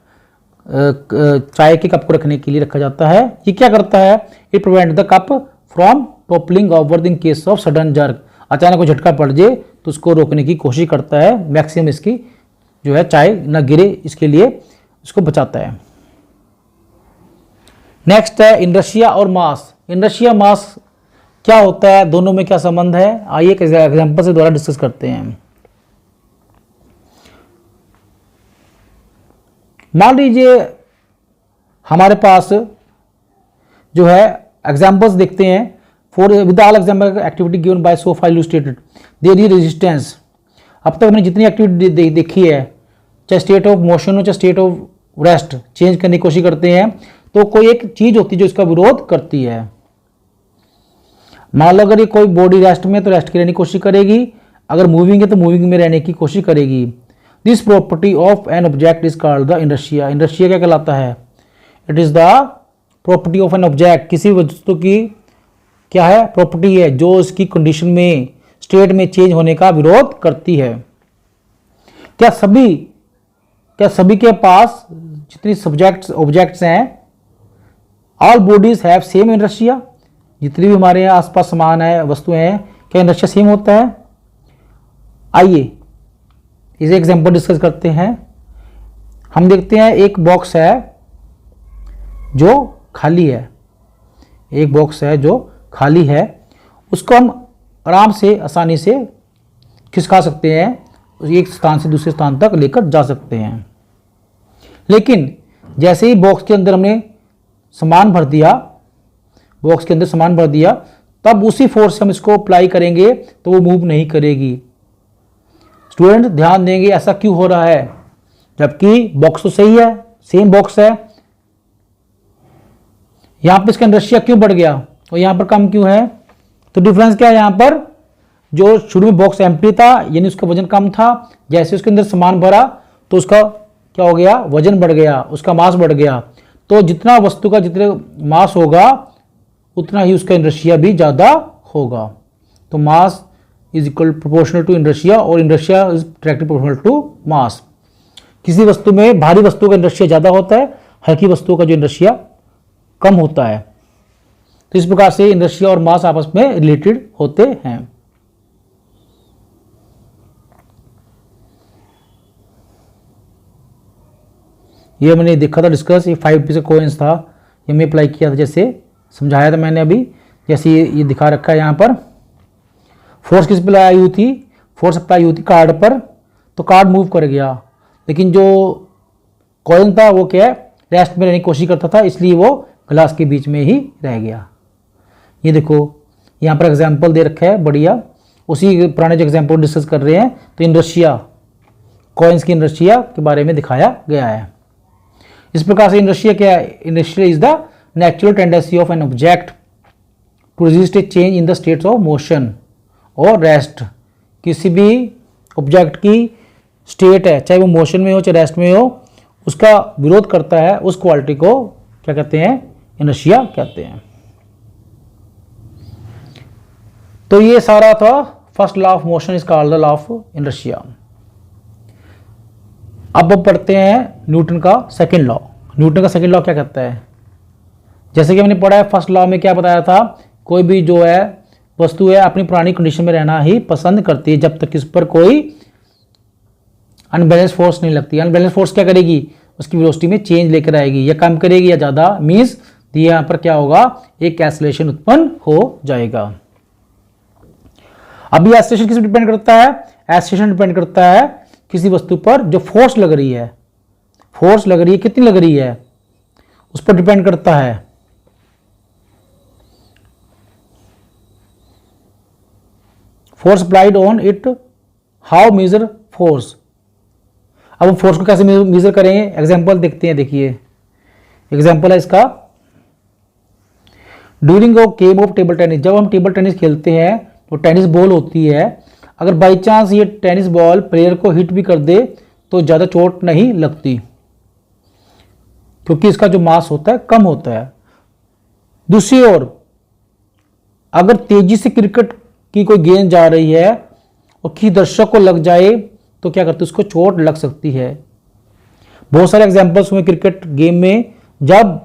चाय के कप को रखने के लिए रखा जाता है। ये क्या करता है, it prevent the cup from toppling over in case of sudden jerk. अचानक कोई झटका पड़ जाए तो उसको रोकने की कोशिश करता है, मैक्सिमम इसकी जो है चाय ना गिरे इसके लिए उसको बचाता है। नेक्स्ट है इनर्शिया और मास। इनर्शिया मास क्या होता है, दोनों में क्या संबंध है, आइए एक एग्जांपल से द्वारा डिस्कस करते हैं। मान लीजिए हमारे पास जो है एग्जांपल्स देखते हैं। For with all example activity given by so far illustrated there is resistance. अब तक हमने जितनी एक्टिविटी देखी है, चाहे स्टेट ऑफ मोशन हो चाहे स्टेट ऑफ रेस्ट, चेंज करने की कोशिश करते हैं तो कोई एक चीज होती है जो इसका विरोध करती है। मान लो अगर ये कोई बॉडी रेस्ट में तो रेस्ट की रहने की कोशिश करेगी, अगर मूविंग है तो मूविंग में रहने की कोशिश करेगी। This property of an object is called the inertia. Inertia क्या कहलाता है, it is the property of an object, किसी वस्तु की क्या है, प्रॉपर्टी है जो इसकी कंडीशन में, स्टेट में चेंज होने का विरोध करती है। क्या सभी के पास जितनी सब्जेक्ट्स ऑब्जेक्ट्स हैं, all bodies have same inertia, जितनी भी हमारे यहाँ आसपास सामान है, वस्तुएं हैं, क्या इनर्शिया सेम होता है? आइए इसे एग्जांपल डिस्कस करते हैं। हम देखते हैं एक बॉक्स है जो खाली है, एक बॉक्स है जो खाली है, उसको हम आराम से आसानी से खिसका सकते हैं, एक स्थान से दूसरे स्थान तक लेकर जा सकते हैं। लेकिन जैसे ही बॉक्स के अंदर हमने सामान भर दिया, बॉक्स के अंदर सामान भर दिया, तब उसी फोर्स से हम इसको अप्लाई करेंगे तो वो मूव नहीं करेगी। स्टूडेंट ध्यान देंगे ऐसा क्यों हो रहा है, जबकि बॉक्स तो सही है, सेम बॉक्स है, यहां पर इसका इनर्शिया क्यों बढ़ गया और यहां पर कम क्यों है? तो डिफरेंस क्या है, यहां पर जो शुरू में बॉक्स एम्प्टी था यानी उसका वजन कम था, जैसे उसके अंदर सामान भरा तो उसका क्या हो गया, वजन बढ़ गया, उसका मास बढ़ गया। तो जितना वस्तु का जितने मास होगा उतना ही उसका इनर्शिया भी ज़्यादा होगा। तो mass is equal proportional to inertia और inertia is directly proportional to mass. किसी वस्तु में भारी वस्तु का इनर्शिया ज़्यादा होता है, हल्की वस्तु का जो इनर्शिया कम होता है। तो इस प्रकार से इनर्शिया और मास आपस में रिलेटेड होते हैं। ये मैंने देखा था डिस्कस, ये 5 रुपीज़ का कॉइन्स था, ये मैं अप्लाई किया था, जैसे समझाया था मैंने अभी, जैसे ये दिखा रखा है यहाँ पर। फोर्स किस पर आई हुई थी, फोर्स अप्लाई हुई थी कार्ड पर, तो कार्ड मूव कर गया, लेकिन जो कॉइन था वो क्या है, रेस्ट में रहने की कोशिश करता था, इसलिए वो ग्लास के बीच में ही रह गया। ये देखो यहाँ पर एग्जाम्पल दे रखा है बढ़िया, उसी पुराने जो एग्जाम्पल डिस्कस कर रहे हैं, तो इनर्शिया, कॉइन्स की इनर्शिया के बारे में दिखाया गया है। इस प्रकार से इनर्शिया क्या है, inertia is the natural tendency of an object to resist a change in the states of motion और रेस्ट। किसी भी ऑब्जेक्ट की स्टेट है, चाहे वो मोशन में हो चाहे रेस्ट में हो, उसका विरोध करता है, उस क्वालिटी को क्या कहते हैं, इनर्शिया कहते हैं। तो ये सारा था first law of motion is called the law of inertia. अब पढ़ते हैं न्यूटन का सेकंड लॉ। न्यूटन का सेकंड लॉ क्या कहता है? जैसे कि हमने पढ़ा है फर्स्ट लॉ में क्या बताया था, कोई भी जो है वस्तु है अपनी पुरानी कंडीशन में रहना ही पसंद करती है जब तक इस पर कोई अनबैलेंस फोर्स नहीं लगती। अनबैलेंस फोर्स क्या करेगी, उसकी वेलोसिटी में चेंज लेकर आएगी, या कम करेगी या ज़्यादा, मीन्स यहाँ पर क्या होगा, एक एक्सेलरेशन उत्पन्न हो जाएगा। अब ये एक्सेलरेशन किस पर डिपेंड करता है? एक्सेलरेशन डिपेंड करता है किसी वस्तु पर जो फोर्स लग रही है, फोर्स लग रही है, कितनी लग रही है उस पर डिपेंड करता है। Force applied on it, how measure force. अब हम फोर्स को कैसे मेजर करेंगे, एग्जांपल देखते हैं। देखिए एग्जांपल है इसका, during a game of table tennis, जब हम टेबल टेनिस खेलते हैं तो टेनिस बॉल होती है, अगर बाई चांस ये टेनिस बॉल प्लेयर को हिट भी कर दे तो ज़्यादा चोट नहीं लगती, क्योंकि इसका जो मास होता है कम होता है। दूसरी ओर अगर तेजी से क्रिकेट की कोई गेंद जा रही है और किसी दर्शक को लग जाए तो क्या करते, उसको चोट लग सकती है। बहुत सारे एग्जांपल्स हुए क्रिकेट गेम में, जब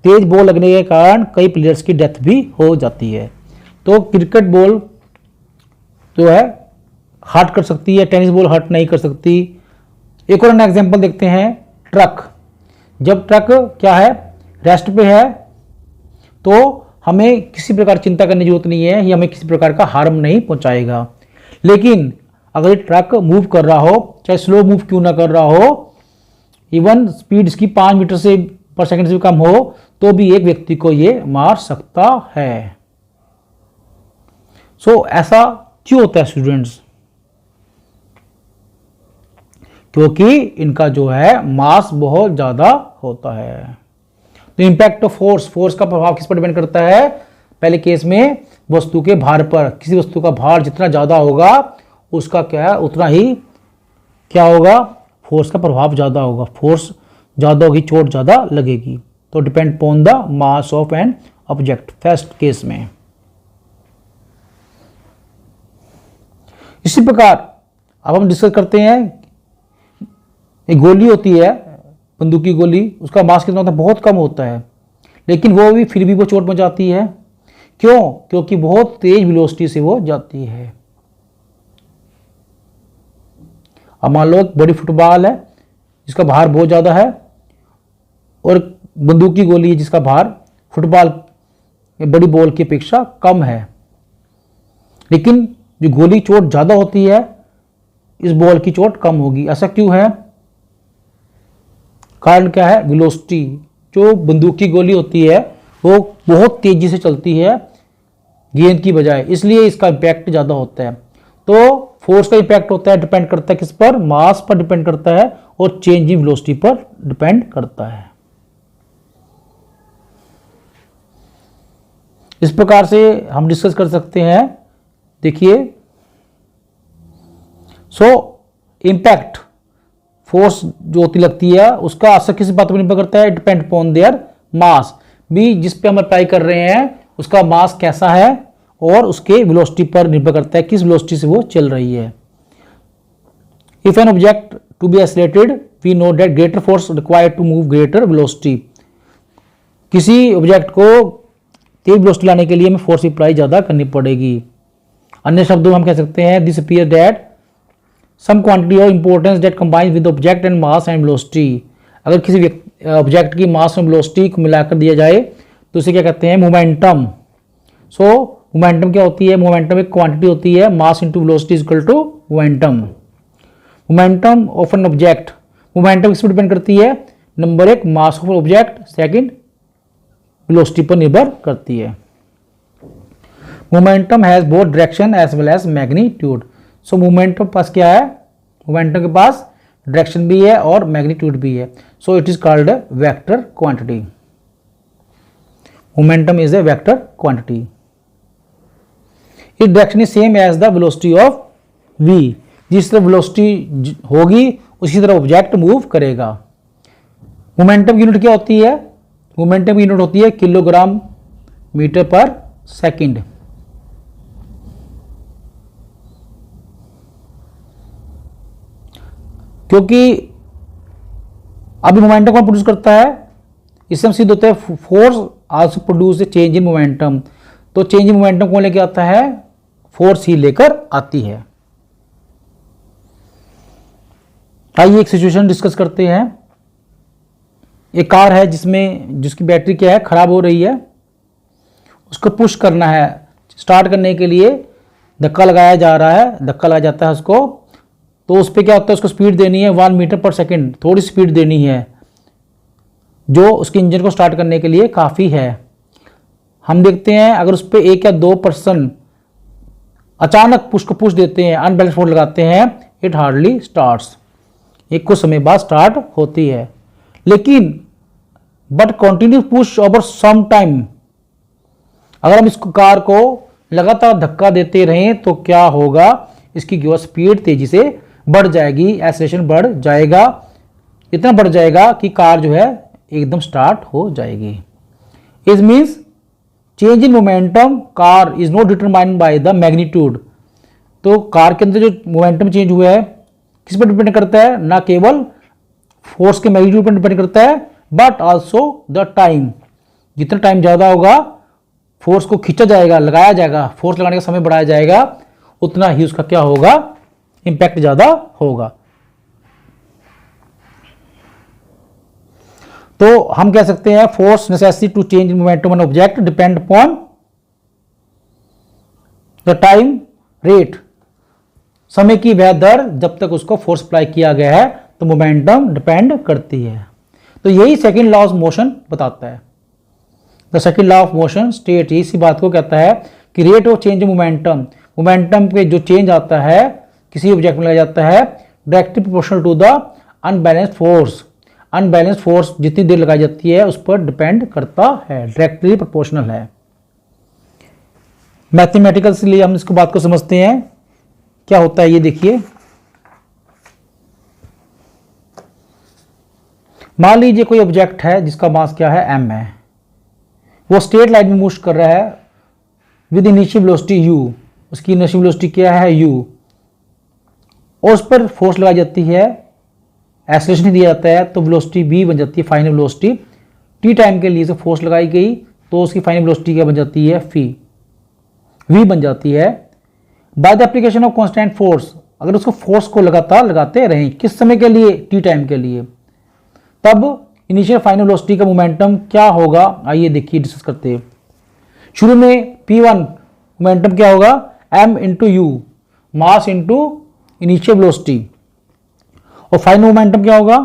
तेज बॉल लगने के कारण कई प्लेयर्स की डेथ भी हो जाती है। तो क्रिकेट बॉल जो है हर्ट कर सकती है, टेनिस बॉल हर्ट नहीं कर सकती। एक और एग्जांपल देखते हैं, ट्रक। जब ट्रक क्या है, रेस्ट पे है, तो हमें किसी प्रकार चिंता करने की जरूरत नहीं है, ये हमें किसी प्रकार का हार्म नहीं पहुंचाएगा। लेकिन अगर ये ट्रक मूव कर रहा हो, चाहे स्लो मूव क्यों ना कर रहा हो, इवन स्पीड इसकी 5 मीटर से पर सेकंड से भी कम हो, तो भी एक व्यक्ति को ये मार सकता है। सो ऐसा क्यों होता है स्टूडेंट्स? क्योंकि इनका जो है मास बहुत ज्यादा होता है। तो इंपैक्ट ऑफ फोर्स, फोर्स का प्रभाव किस पर डिपेंड करता है? पहले केस में वस्तु के भार पर। किसी वस्तु का भार जितना ज्यादा होगा उसका क्या है, उतना ही क्या होगा, फोर्स का प्रभाव ज्यादा होगा। फोर्स ज्यादा होगी, चोट ज्यादा लगेगी। तो depend upon the mass of an object first case में। इसी प्रकार अब हम डिस्कस करते हैं, एक गोली होती है बंदूक की गोली, उसका मास कितना होता है, बहुत कम होता है, लेकिन वो भी फिर भी वो चोट पहुंचाती है। क्यों? क्योंकि बहुत तेज वेलोसिटी से वो जाती है। अब मान लो एक बड़ी फुटबॉल है जिसका भार बहुत ज़्यादा है, और बंदूक की गोली है जिसका भार फुटबॉल बड़ी बॉल की अपेक्षा कम है, लेकिन जो गोली चोट ज़्यादा होती है, इस बॉल की चोट कम होगी। ऐसा क्यों है? कारण क्या है? वेलोसिटी। जो बंदूक की गोली होती है वो बहुत तेजी से चलती है गेंद की बजाय, इसलिए इसका इम्पैक्ट ज़्यादा होता है। तो फोर्स का इम्पैक्ट होता है, डिपेंड करता है किस पर? मास पर डिपेंड करता है और चेंज इन वेलोसिटी पर डिपेंड करता है। इस प्रकार से हम डिस्कस कर सकते हैं। देखिए, इम्पैक्ट फोर्स जो होती लगती है उसका असर किस बात पर निर्भर करता है? Depend upon their mass. भी जिस पे हम अप्लाई कर रहे हैं उसका मास कैसा है और उसके वेलोसिटी पर निर्भर करता है, किस वेलोसिटी से वो चल रही है। If an object to be accelerated we know that greater force required to move greater velocity. किसी ऑब्जेक्ट को तेज वेलोसिटी लाने के लिए हमें फोर्स अप्लाई ज़्यादा करनी पड़ेगी। अन्य शब्दों में हम कह सकते हैं this appear that some quantity of importance that combines with object and mass and velocity. अगर किसी ऑब्जेक्ट की मास और वेलोसिटी को मिलाकर दिया जाए तो उसे क्या कहते हैं? मोमेंटम। मोमेंटम क्या होती है? मोमेंटम एक क्वांटिटी होती है, mass into velocity is equal to momentum. Momentum of an object, momentum किस पर डिपेंड करती है? नंबर एक mass of object, second velocity पर निर्भर करती है। Momentum has both direction as well as magnitude. So momentum पास क्या है? मोमेंटम के पास डायरेक्शन भी है और मैग्नीट्यूड भी है। So it is called vector quantity. Momentum is a vector quantity. It direction is same as the velocity of v। जिस तरह वेलोसिटी होगी उसी तरह ऑब्जेक्ट मूव करेगा। मोमेंटम की यूनिट क्या होती है? मोमेंटम की यूनिट होती है किलोग्राम मीटर पर सेकंड। क्योंकि अभी मोमेंटम कौन प्रोड्यूस करता है? इससे हम सिद्ध होते हैं force also produce a change in momentum. तो चेंज इन मोमेंटम कौन लेके आता है? फोर्स ही लेकर आती है। आइए एक सिचुएशन डिस्कस करते हैं। एक कार है जिसकी बैटरी क्या है? खराब हो रही है। उसको पुश करना है। स्टार्ट करने के लिए धक्का लगाया जा रहा है, धक्का लगाया जाता है उसको। तो उस पर क्या होता है? उसको स्पीड देनी है 1 मीटर पर सेकंड, थोड़ी स्पीड देनी है जो उसके इंजन को स्टार्ट करने के लिए काफ़ी है। हम देखते हैं अगर उस पर 1 या 2 पर्सन अचानक पुश देते हैं, अनबैलेंस फोर्स लगाते हैं, इट हार्डली स्टार्ट्स। एक कुछ समय बाद स्टार्ट होती है, लेकिन but continue push over some time. अगर हम इस कार को लगातार धक्का देते रहें तो क्या होगा? इसकी स्पीड तेजी से बढ़ जाएगी, एक्सेलरेशन बढ़ जाएगा, इतना बढ़ जाएगा कि कार जो है एकदम स्टार्ट हो जाएगी। It means change in momentum car is not determined by the magnitude. तो कार के अंदर जो मोमेंटम चेंज हुआ है किस पर डिपेंड करता है? ना केवल फोर्स के मैग्नीट्यूड पर डिपेंड करता है बट आल्सो द टाइम। जितना टाइम ज़्यादा होगा फोर्स को खींचा जाएगा, लगाया जाएगा, फोर्स लगाने का समय बढ़ाया जाएगा, उतना ही उसका क्या होगा? इंपैक्ट ज़्यादा होगा। तो हम कह सकते हैं force necessity to change momentum on object depend upon the time rate. समय की वह दर जब तक उसको फोर्स अप्लाई किया गया है तो मोमेंटम डिपेंड करती है। तो यही सेकंड लॉ ऑफ मोशन बताता है। The second law of motion state इसी बात को कहता है कि rate of change momentum, momentum पे जो चेंज आता है किसी ऑब्जेक्ट में लगाया जाता है directly proportional to the unbalanced force. Unbalance force जितनी देर लगाई जाती है उस पर डिपेंड करता है, डायरेक्टली प्रोपोर्शनल है। मैथमेटिकल से लिए हम इसको बात को समझते हैं क्या होता है। ये देखिए, मान लीजिए कोई ऑब्जेक्ट है जिसका मास क्या है? m है। वो स्ट्रेट लाइन में मूव कर रहा है विद इनिशियल वेलोसिटी u। उसकी इनिशियल वेलोसिटी क्या है? u। और उस पर फोर्स लगाई जाती है, एक्सेलरेशन नहीं दिया जाता है, तो वेलोसिटी v बन जाती है फाइनल वेलोसिटी। t टाइम के लिए से फोर्स लगाई गई तो उसकी फाइनल वेलोसिटी क्या बन जाती है, v बन जाती है। By the application of constant force, अगर उसको फोर्स को लगातार लगाते रहें, किस समय के लिए, t टाइम के लिए, तब इनिशियल फाइनल वेलोसिटी का मोमेंटम क्या होगा, आइए देखिए डिस्कस करते हैं। शुरू में p1 मोमेंटम क्या होगा, m into you, mass into initial velocity, और फाइनल मोमेंटम क्या होगा,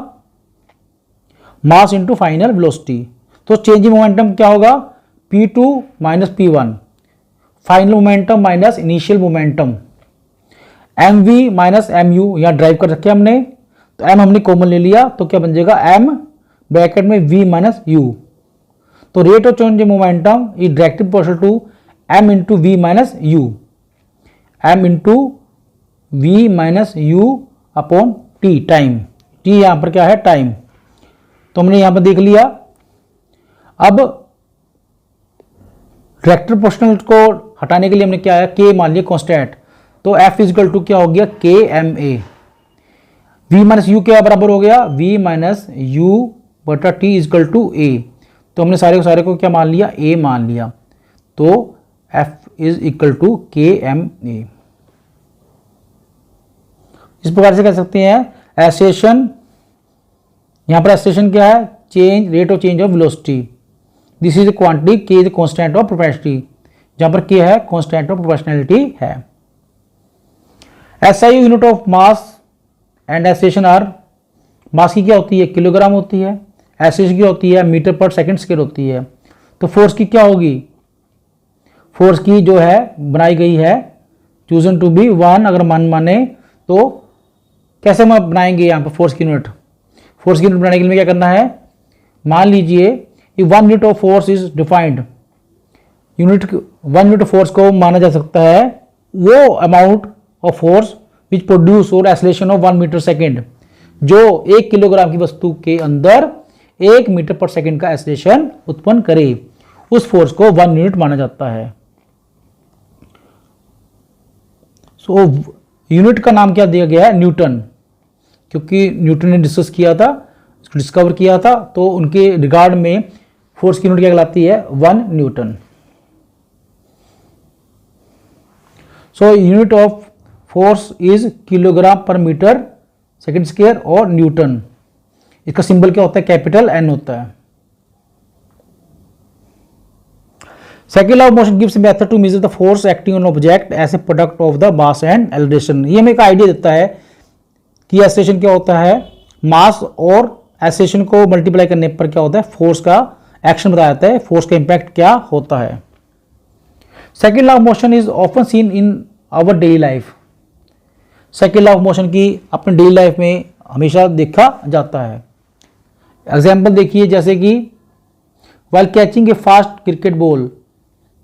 मास इंटू फाइनल वेलोसिटी। तो चेंज इन मोमेंटम क्या होगा, p2 minus p1, final momentum minus initial momentum, mv minus mu, यहाँ ड्राइव कर रखे हमने, तो m हमने कॉमन ले लिया, तो क्या बन जाएगा, m ब्रैकेट में v माइनस u। तो rate of change in momentum is directly proportional to m into v minus u, m into v minus u upon t, time, t यहाँ पर क्या है, टाइम। तो हमने यहाँ पर देख लिया। अब डायरेक्ट प्रोपोर्शनल को हटाने के लिए हमने क्या है, k मान लिया कांस्टेंट, तो f इजिकल टू क्या हो गया, k m a, v minus you क्या बराबर हो गया, v माइनस यू बटा t इजिकल टू a। तो हमने सारे को क्या मान लिया, a मान लिया, तो f is equal to k m a। इस प्रकार से कह सकते हैं एक्सेलरेशन, यहां पर एक्सेलरेशन क्या है, change, rate of change of velocity, this is quantity, k is constant of proportionality, जहां पर k है कांस्टेंट ऑफ प्रोपोर्शनलिटी है। SI unit of mass and acceleration are, mass की क्या होती है, किलोग्राम होती है, एक्सेलरेशन की होती है मीटर पर सेकंड स्क्वायर होती है। तो फोर्स की क्या होगी, फोर्स की जो है बनाई गई है चूजन टू बी 1, अगर मान माने तो कैसे हम बनाएंगे यहाँ पर फोर्स की यूनिट, फोर्स की यूनिट बनाने के लिए क्या करना है, मान लीजिए if 1 unit of force is defined, unit 1 unit of force को माना जा सकता है वो amount of force which produce और एक्सेलरेशन ऑफ 1 मीटर सेकेंड, जो 1 किलोग्राम की वस्तु के अंदर 1 मीटर पर सेकेंड का एक्सेलरेशन उत्पन्न करे, उस फोर्स को 1 यूनिट माना जाता है। सो यूनिट का नाम क्या दिया गया है, न्यूटन, क्योंकि न्यूटन ने डिस्कस किया था, इसको डिस्कवर किया था, तो उनके रिगार्ड में फोर्स की यूनिट क्या कहलाती है, 1 newton. So unit of force is kilogram per metre second square और न्यूटन, इसका सिंबल क्या होता है, कैपिटल N होता है। Second law of motion gives method to measure the force acting on object as a product of the mass and acceleration. ये हमें एक आइडिया देता है कि एक्सेलरेशन क्या होता है, मास और एक्सेलरेशन को मल्टीप्लाई करने पर क्या होता है, फोर्स का एक्शन बताया जाता है, फोर्स का इंपैक्ट क्या होता है। Second law of motion is often seen in our daily life, second law of motion की अपने डेली लाइफ में हमेशा देखा जाता है। एग्जाम्पल देखिए, जैसे कि वाइल कैचिंग ए फास्ट क्रिकेट बॉल,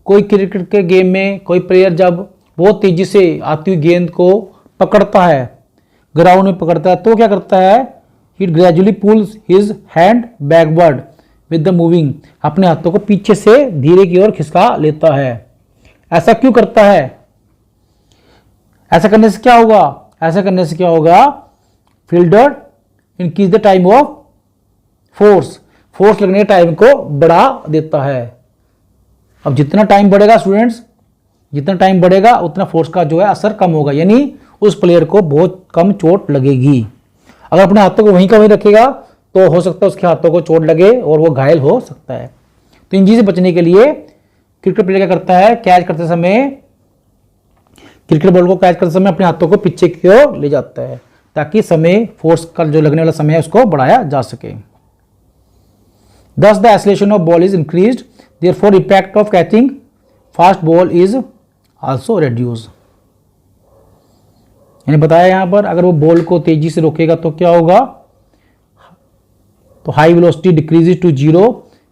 कोई क्रिकेट के गेम में कोई प्लेयर जब बहुत तेजी से आती हुई गेंद को पकड़ता है, ग्राउंड में पकड़ता है, तो क्या करता है, he gradually pulls his hand backward with the moving, अपने हाथों को पीछे से धीरे की ओर खिसका लेता है। ऐसा क्यों करता है, ऐसा करने से क्या होगा, ऐसा करने से क्या होगा, fielder increase the time of force, force लगने के टाइम को बढ़ा देता है। अब जितना टाइम बढ़ेगा स्टूडेंट्स, जितना टाइम बढ़ेगा उतना फोर्स का जो है असर कम होगा, यानी उस प्लेयर को बहुत कम चोट लगेगी। अगर अपने हाथों को वहीं का वहीं रखेगा तो हो सकता है उसके हाथों को चोट लगे और वो घायल हो सकता है। तो इन चीज़ से बचने के लिए क्रिकेट प्लेयर क्या करता है, कैच करते समय, क्रिकेट बॉल को कैच करते समय अपने हाथों को पीछे की ओर ले जाता है, ताकि समय, फोर्स का जो लगने वाला समय है उसको बढ़ाया जा सके। Thus the acceleration of ball is increased, therefore impact of catching fast ball is also reduced। यानी बताया यहाँ पर अगर वो बॉल को तेजी से रोकेगा तो क्या होगा, तो high velocity decreases to zero,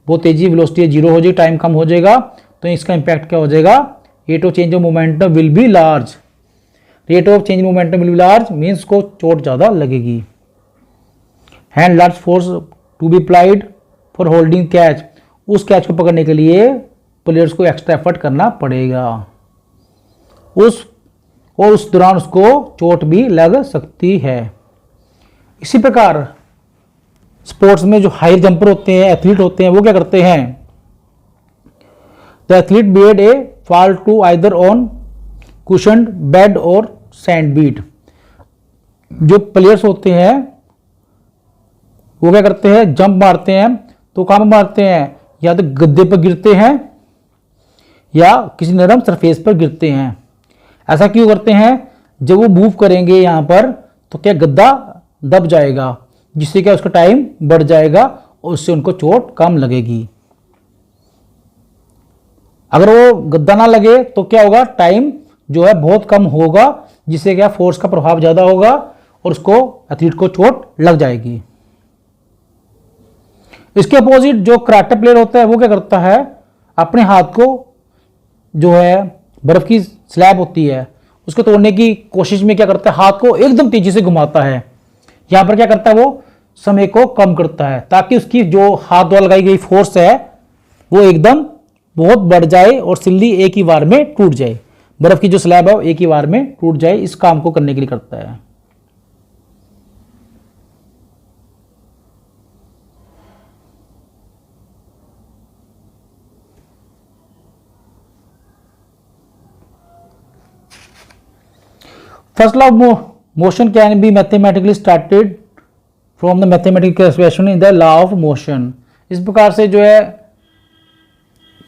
बहुत तेजी वेलोसिटी जीरो हो जाएगी, टाइम कम हो जाएगा, तो इसका इंपैक्ट क्या हो जाएगा, rate of change of momentum will be large, rate of change momentum will be large means को चोट ज़्यादा लगेगी। Hand large force to be applied for holding catch, उस कैच को पकड़ने के लिए प्लेयर्स को एक्स्ट्रा एफर्ट करना पड़ेगा, और उस दौरान उसको चोट भी लग सकती है। इसी प्रकार स्पोर्ट्स में जो हाई जंपर होते हैं, एथलीट होते हैं, वो क्या करते हैं, the athlete made a fall to either on cushioned bed और सैंड बीट। जो प्लेयर्स होते हैं वो क्या करते हैं, जंप मारते हैं, तो कहां पर मारते हैं, या तो गद्दे पर गिरते हैं या किसी नरम सरफेस पर गिरते हैं। ऐसा क्यों करते हैं, जब वो मूव करेंगे यहां पर तो क्या गद्दा दब जाएगा, जिससे क्या उसका टाइम बढ़ जाएगा और उससे उनको चोट कम लगेगी। अगर वो गद्दा ना लगे तो क्या होगा, टाइम जो है बहुत कम होगा, जिससे क्या फोर्स का प्रभाव ज्यादा होगा और उसको एथलीट को चोट लग जाएगी। इसके अपोजिट जो कराटे प्लेयर होता है वो क्या करता है, अपने हाथ को जो है बर्फ की स्लैब होती है उसको तोड़ने की कोशिश में क्या करता है, हाथ को एकदम तेजी से घुमाता है। यहां पर क्या करता है, वो समय को कम करता है ताकि उसकी जो हाथ द्वारा लगाई गई फोर्स है वो एकदम बहुत बढ़ जाए और सिल्ली एक ही बार में टूट जाए। बर्फ की जो स्लैब है वो एक ही बार में टूट जाए, इस काम को करने के लिए करता है। First law of motion can B mathematically started from the mathematical expression in the law of motion. इस प्रकार से जो है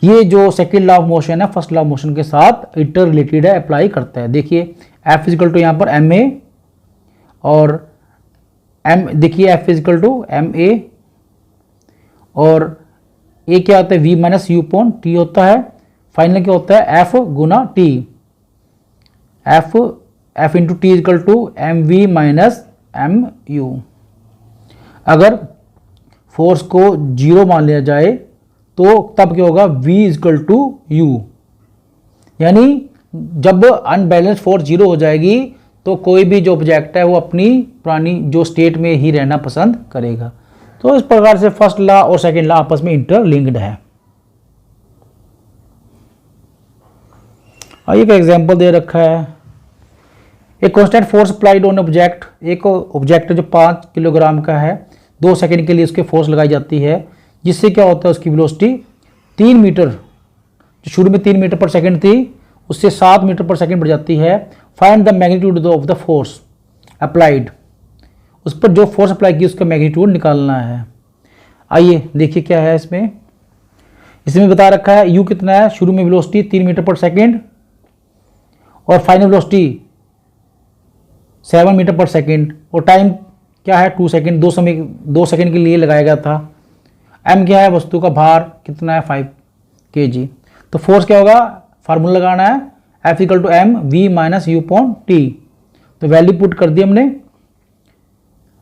ये जो सेकेंड लॉ ऑफ मोशन है फर्स्ट लॉ ऑफ मोशन के साथ इंटर रिलेटेड है, अप्लाई करता है। देखिए एफ इजिकल टू यहाँ पर एम ए और एम, देखिए f is equal to m a और ए क्या होता है, v minus u upon t होता है। फाइनल क्या होता है, एफ गुना t, f into t is equal to m v minus m u. अगर फोर्स को जीरो मान लिया जाए तो तब क्या होगा, v इजकल टू यू, यानी जब अनबैलेंस फोर्स जीरो हो जाएगी तो कोई भी जो ऑब्जेक्ट है वो अपनी पुरानी जो स्टेट में ही रहना पसंद करेगा। तो इस प्रकार से फर्स्ट लॉ और सेकेंड लॉ आपस में इंटरलिंक्ड है। आइए का एग्जांपल दे रखा है, एक constant force applied on object, एक ऑब्जेक्ट जो 5 किलोग्राम का है, 2 सेकंड के लिए उसके फोर्स लगाई जाती है, जिससे क्या होता है उसकी वेलोसिटी 3 मीटर, जो शुरू में 3 मीटर पर सेकंड थी उससे 7 मीटर पर सेकंड बढ़ जाती है। Find the magnitude of the force applied, उस पर जो फोर्स अप्लाई की उसका मैग्नीट्यूड निकालना है। आइए देखिए क्या है इसमें बता रखा है u कितना है, शुरू में वेलोसिटी 3 मीटर पर सेकंड और final velocity 7 metre per second और टाइम क्या है 2 सेकंड, 2 सेकंड के लिए लगाया गया था। m क्या है, वस्तु का भार कितना है 5 kg। तो फोर्स क्या होगा, फार्मूला लगाना है F equal to m v minus u upon t. तो वैल्यू पुट कर दी हमने,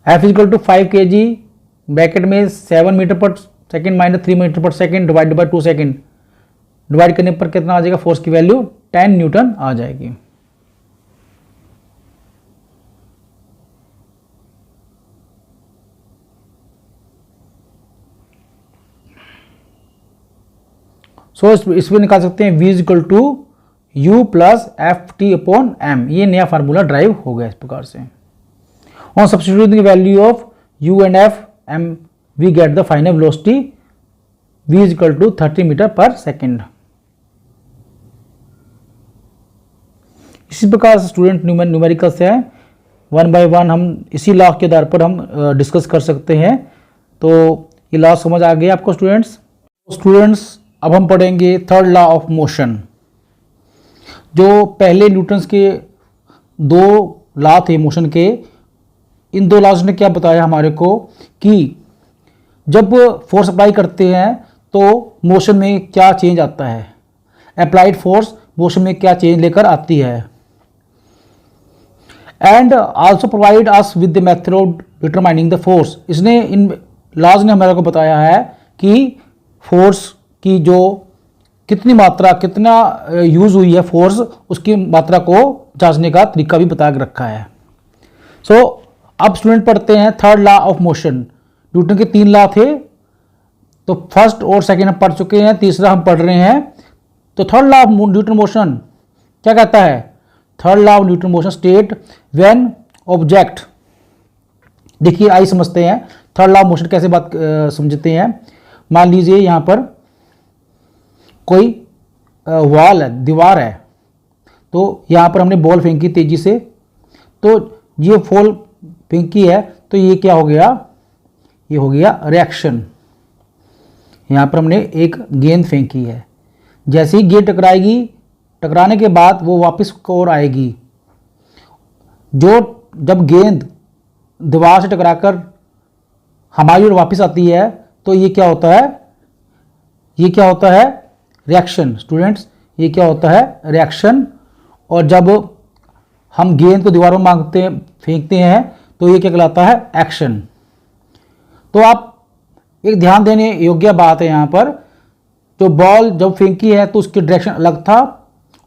F equal to 5 kg bracket में 7 metre per second minus 3 metre per second divide by 2 second, divide करने पर कितना आ जाएगा, फोर्स की वैल्यू 10 न्यूटन आ जाएगी। इसमें निकाल सकते हैं v equal to u plus f t upon m, ये नया फार्मूला ड्राइव हो गया इस प्रकार से। On substituting the value of u and f m we get the final velocity v equal to 30 metre per second. इसी प्रकार से स्टूडेंट न्यूमेरिकल से है, 1 बाय 1 हम इसी लॉ के आधार पर हम डिस्कस कर सकते हैं। तो ये लॉ समझ आ गया आपको स्टूडेंट्स। अब हम पढ़ेंगे थर्ड लॉ ऑफ मोशन। जो पहले न्यूटन्स के 2 लॉ थे मोशन के, इन 2 लॉज ने क्या बताया हमारे को कि जब फोर्स अप्लाई करते हैं तो मोशन में क्या चेंज आता है, अप्लाइड फोर्स मोशन में क्या चेंज लेकर आती है। And also provide us with the method determining the force. इसने इन लॉज ने हमारे को बताया है कि फोर्स की जो कितनी मात्रा, कितना यूज हुई है फोर्स, उसकी मात्रा को जांचने का तरीका भी बता रखा है। सो अब स्टूडेंट पढ़ते हैं third law of motion. Newton के 3 लॉ थे, तो फर्स्ट और सेकेंड हम पढ़ चुके हैं, तीसरा हम पढ़ रहे हैं। तो third law of Newton motion क्या कहता है, third law of Newton motion state when object, देखिए आई समझते हैं थर्ड लॉ ऑफ मोशन कैसे बात समझते हैं। मान लीजिए यहाँ पर कोई वॉल है, दीवार है, तो यहाँ पर हमने बॉल फेंकी तेजी से, तो ये बॉल फेंकी है तो ये क्या हो गया, ये हो गया रिएक्शन। यहाँ पर हमने एक गेंद फेंकी है, जैसे ही गेंद टकराएगी, टकराने के बाद वो वापस की ओर आएगी। जब गेंद दीवार से टकराकर हमारी ओर वापस आती है तो ये क्या होता है, ये क्या होता है, रिएक्शन। स्टूडेंट्स, ये क्या होता है, रिएक्शन। और जब हम गेंद को दीवार में फेंकते हैं तो ये क्या कहलाता है, एक्शन। तो आप एक ध्यान देने योग्य बात है यहाँ पर, जो बॉल जब फेंकी है तो उसकी डायरेक्शन अलग था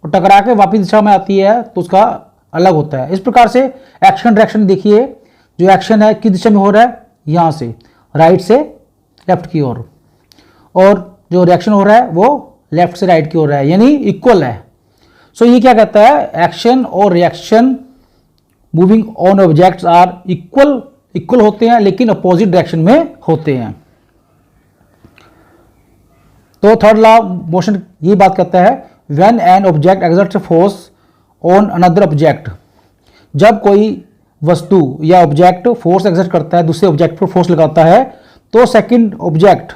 और टकरा के वापस दिशा में आती है तो उसका अलग होता है। इस प्रकार से एक्शन डायरेक्शन देखिए, जो एक्शन है किस दिशा में हो रहा है, यहाँ से राइट से लेफ्ट की ओर, और जो रिएक्शन हो रहा है वो लेफ्ट से राइट की ओर है, यानी इक्वल है। सो ये क्या कहता है, एक्शन और reaction moving on objects are equal होते हैं लेकिन अपोजिट डायरेक्शन में होते हैं। तो थर्ड लॉ मोशन ये बात करता है when an object exerts force on another object, जब कोई वस्तु या ऑब्जेक्ट फोर्स एक्सर्ट करता है, दूसरे ऑब्जेक्ट पर फोर्स लगाता है, तो सेकंड ऑब्जेक्ट,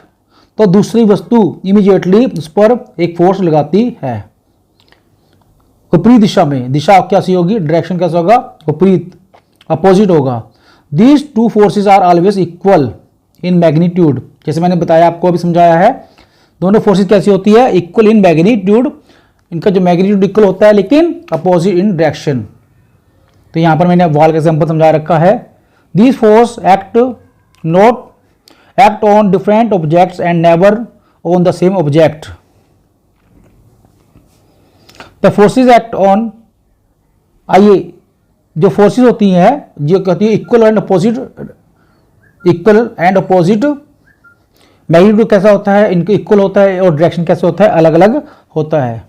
तो दूसरी वस्तु इमीडिएटली उस पर एक फोर्स लगाती है विपरीत दिशा में। दिशा कैसी होगी, डायरेक्शन कैसा होगा, विपरीत, अपोजिट होगा। These two forces are always equal in magnitude, जैसे मैंने बताया आपको अभी समझाया है, दोनों फोर्सेस कैसी होती है, इक्वल इन मैग्नीट्यूड, इनका जो मैग्नीट्यूड इक्वल होता है लेकिन अपोजिट इन डायरेक्शन। तो यहां पर मैंने वॉल का एग्जांपल समझा रखा है। These force act on different objects and never on the same object. The forces act on, आइए जो फोर्सेस होती हैं जो कहती है इक्वल एंड अपोजिट, मैग्नीट्यूड कैसा होता है, इनके इक्वल होता है और डायरेक्शन कैसे होता है, अलग अलग होता है।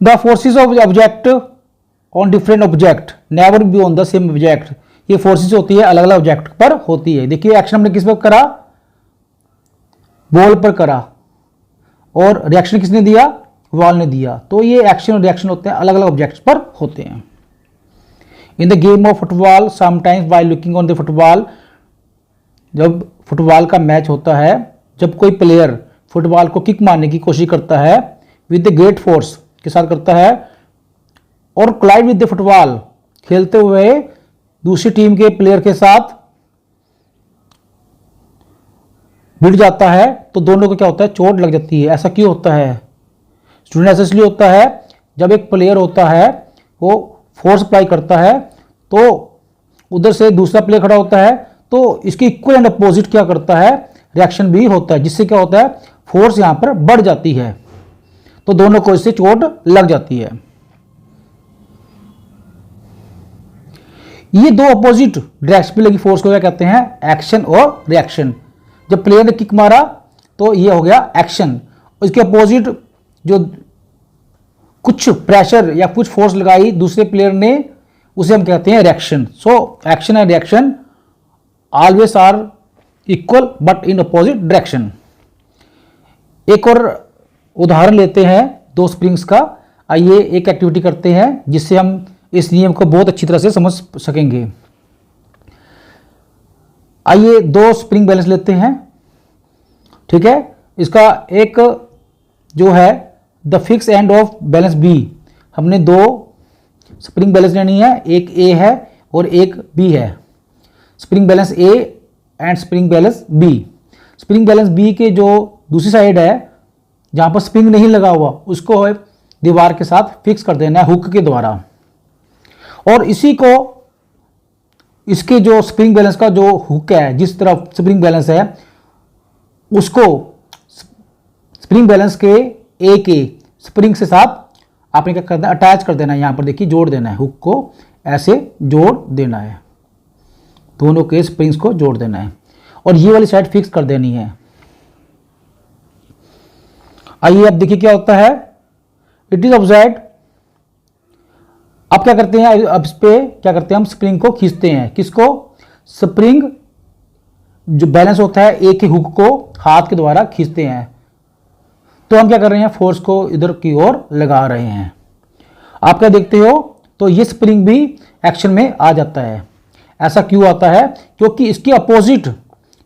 The forces of object on different object never be on the same object, ये फोर्सेस होती है अलग अलग ऑब्जेक्ट पर होती है। देखिए एक्शन हमने किस पर करा, बॉल पर करा, और रिएक्शन किसने दिया, बॉल ने दिया। तो ये एक्शन और रिएक्शन होते हैं अलग अलग ऑब्जेक्ट्स पर होते हैं। In the game of football sometimes by looking on the football, जब फुटबॉल का मैच होता है, जब कोई प्लेयर फुटबॉल को किक मारने की कोशिश करता है विद द ग्रेट फोर्स के साथ करता है और कोलाइड विद द फुटबॉल, खेलते हुए दूसरी टीम के प्लेयर के साथ भिड़ जाता है, तो दोनों को क्या होता है, चोट लग जाती है। ऐसा क्यों होता है स्टूडेंट, ऐसा इसलिए होता है जब एक प्लेयर होता है वो फोर्स अप्लाई करता है तो उधर से दूसरा प्लेयर खड़ा होता है, तो इसकी इक्वल एंड अपोजिट क्या करता है, रिएक्शन भी होता है, जिससे क्या होता है, फोर्स यहां पर बढ़ जाती है, तो दोनों को इससे चोट लग जाती है। ये दो अपोजिट डायरेक्शन में लगी फोर्स को क्या कहते हैं, एक्शन और रिएक्शन। जब प्लेयर ने किक मारा तो ये हो गया एक्शन, इसके अपोजिट जो कुछ प्रेशर या कुछ फोर्स लगाई दूसरे प्लेयर ने, उसे हम कहते हैं reaction. So action and reaction always are equal but in opposite direction. एक और उदाहरण लेते हैं दो स्प्रिंग्स का। आइए एक एक्टिविटी करते हैं जिससे हम इस नियम को बहुत अच्छी तरह से समझ सकेंगे। आइए दो स्प्रिंग बैलेंस लेते हैं, ठीक है। इसका एक जो है the fix end of balance B, हमने दो स्प्रिंग बैलेंस लेनी है, एक ए है और एक बी है। Spring balance A and spring balance B. Spring balance B के जो दूसरी साइड है जहां पर स्प्रिंग नहीं लगा हुआ, उसको दीवार के साथ फिक्स कर देना है हुक के द्वारा, और इसी को इसके जो स्प्रिंग बैलेंस का जो हुक है, जिस तरफ स्प्रिंग बैलेंस है, उसको स्प्रिंग बैलेंस के ए के स्प्रिंग से साथ आपने क्या करना है, अटैच कर देना है। यहां पर देखिए जोड़ देना है, हुक को ऐसे जोड़ देना है, दोनों के स्प्रिंग्स को जोड़ देना है और ये वाली साइड फिक्स कर देनी है। आइए अब देखिए क्या होता है। इट इज ऑब्जर्व्ड अब क्या करते हैं, अब इस पे क्या करते हैं, हम स्प्रिंग को खींचते हैं। किसको? स्प्रिंग जो बैलेंस होता है एक ही हुक को हाथ के द्वारा खींचते हैं। तो हम क्या कर रहे हैं, फोर्स को इधर की ओर लगा रहे हैं। आप क्या देखते हो, तो ये स्प्रिंग भी एक्शन में आ जाता है। ऐसा क्यों आता है? क्योंकि इसके अपोजिट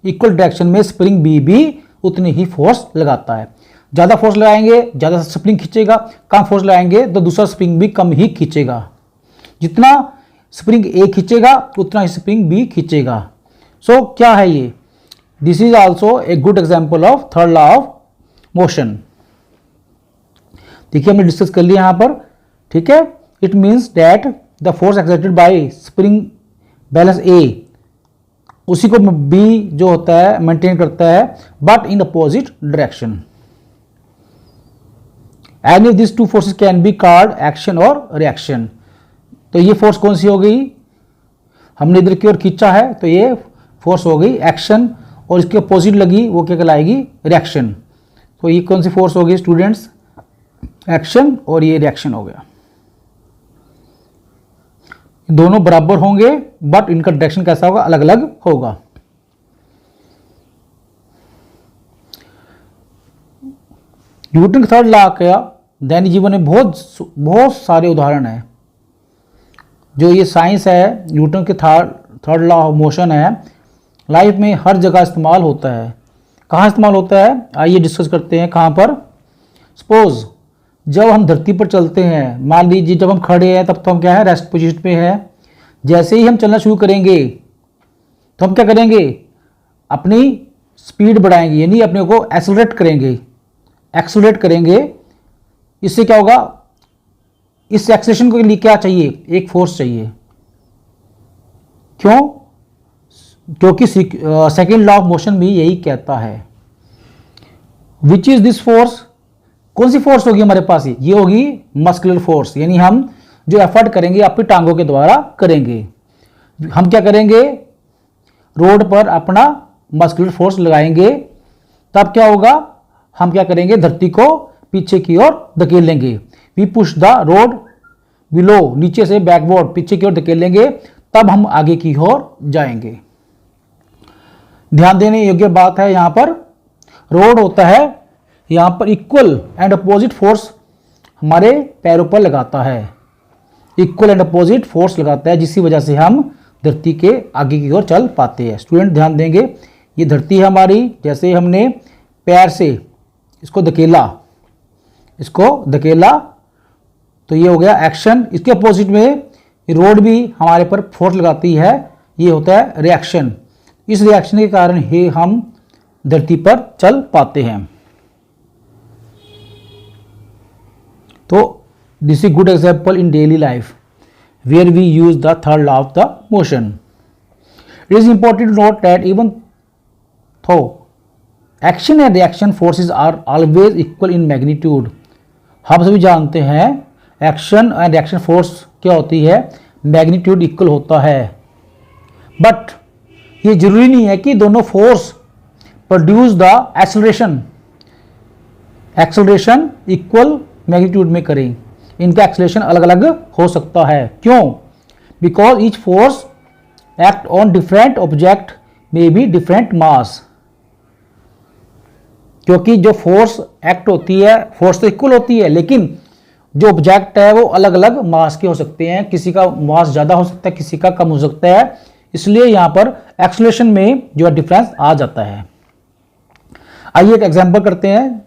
इक्वल डायरेक्शन में स्प्रिंग बी भी उतनी ही फोर्स लगाता है। ज़्यादा फोर्स लगाएंगे ज़्यादा स्प्रिंग खींचेगा, कम फोर्स लगाएंगे तो दूसरा स्प्रिंग भी कम ही खींचेगा। जितना स्प्रिंग ए खींचेगा उतना ही स्प्रिंग बी खींचेगा। सो क्या है ये? This is also a good example of third law of motion. देखिए हमने डिस्कस कर लिया यहां पर, ठीक है। It means that the force exerted by spring balance A उसी को बी जो होता है मेंटेन करता है, but in opposite direction. Any of this two forces can be called action और रिएक्शन। तो ये फोर्स कौन सी हो गई? हमने इधर की ओर खींचा है तो ये फोर्स हो गई एक्शन, और इसके अपोजिट लगी वो क्या कहलाएगी? रिएक्शन। तो ये कौन सी फोर्स हो गई स्टूडेंट्स? एक्शन, और ये रिएक्शन हो गया। दोनों बराबर होंगे बट इनका डायरेक्शन कैसा होगा? अलग अलग होगा। न्यूटन का थर्ड लॉ का दैनिक जीवन में बहुत सारे उदाहरण हैं। जो ये साइंस है, न्यूटन के थर्ड लॉ ऑफ मोशन है, लाइफ में हर जगह इस्तेमाल होता है। कहाँ इस्तेमाल होता है? आइए डिस्कस करते हैं। कहाँ पर? सपोज जब हम धरती पर चलते हैं, मान लीजिए जब हम खड़े हैं तब तो हम क्या है? रेस्ट पोजीशन पे है। जैसे ही हम चलना शुरू करेंगे तो हम क्या करेंगे? अपनी स्पीड बढ़ाएंगे, यानी अपने को एक्सेलरेट करेंगे। इससे क्या होगा? इस एक्सेलरेशन के लिए क्या चाहिए? एक फोर्स चाहिए। क्यों? क्योंकि सेकेंड लॉ ऑफ मोशन भी यही कहता है। Which is this force? कौन सी फोर्स होगी हमारे पास? ये होगी मस्कुलर फोर्स, यानी हम जो एफर्ट करेंगे अपनी टांगों के द्वारा करेंगे। हम क्या करेंगे? रोड पर अपना मस्कुलर फोर्स लगाएंगे, तब क्या होगा? हम क्या करेंगे? धरती को पीछे की ओर धकेल लेंगे। We push the road below, नीचे से बैकवर्ड पीछे की ओर धकेल लेंगे, तब हम आगे की ओर जाएंगे। ध्यान देने योग्य बात है, यहां पर रोड होता है, यहां पर इक्वल एंड अपोजिट फोर्स हमारे पैरों पर लगाता है। इक्वल एंड अपोजिट फोर्स लगाता है, जिसकी वजह से हम धरती के आगे की ओर चल पाते हैं। स्टूडेंट ध्यान देंगे, ये धरती है हमारी, जैसे हमने पैर से इसको धकेला तो ये हो गया एक्शन। इसके अपोजिट में रोड भी हमारे पर फोर्स लगाती है, ये होता है रिएक्शन। इस रिएक्शन के कारण ही हम धरती पर चल पाते हैं। तो this is good example in daily life where we use the third law of the motion. It is important to note that even though action and reaction forces are always equal in magnitude. हम सभी जानते हैं action and reaction force क्या होती है? Magnitude equal होता है, but ये जरूरी नहीं है कि दोनों force produce the acceleration equal magnitude में करें। इनका एक्सेलरेशन अलग अलग हो सकता है। क्यों? Because each force act on different object में बी डिफरेंट मास। क्योंकि जो फोर्स एक्ट होती है, फोर्स तो इक्वल होती है, लेकिन जो ऑब्जेक्ट है वो अलग अलग मास के हो सकते हैं। किसी का मास ज़्यादा हो सकता है, किसी का कम हो सकता है, इसलिए यहां पर एक्सेलरेशन में जो है डिफरेंस आ जाता है। आइए एक एग्जांपल करते हैं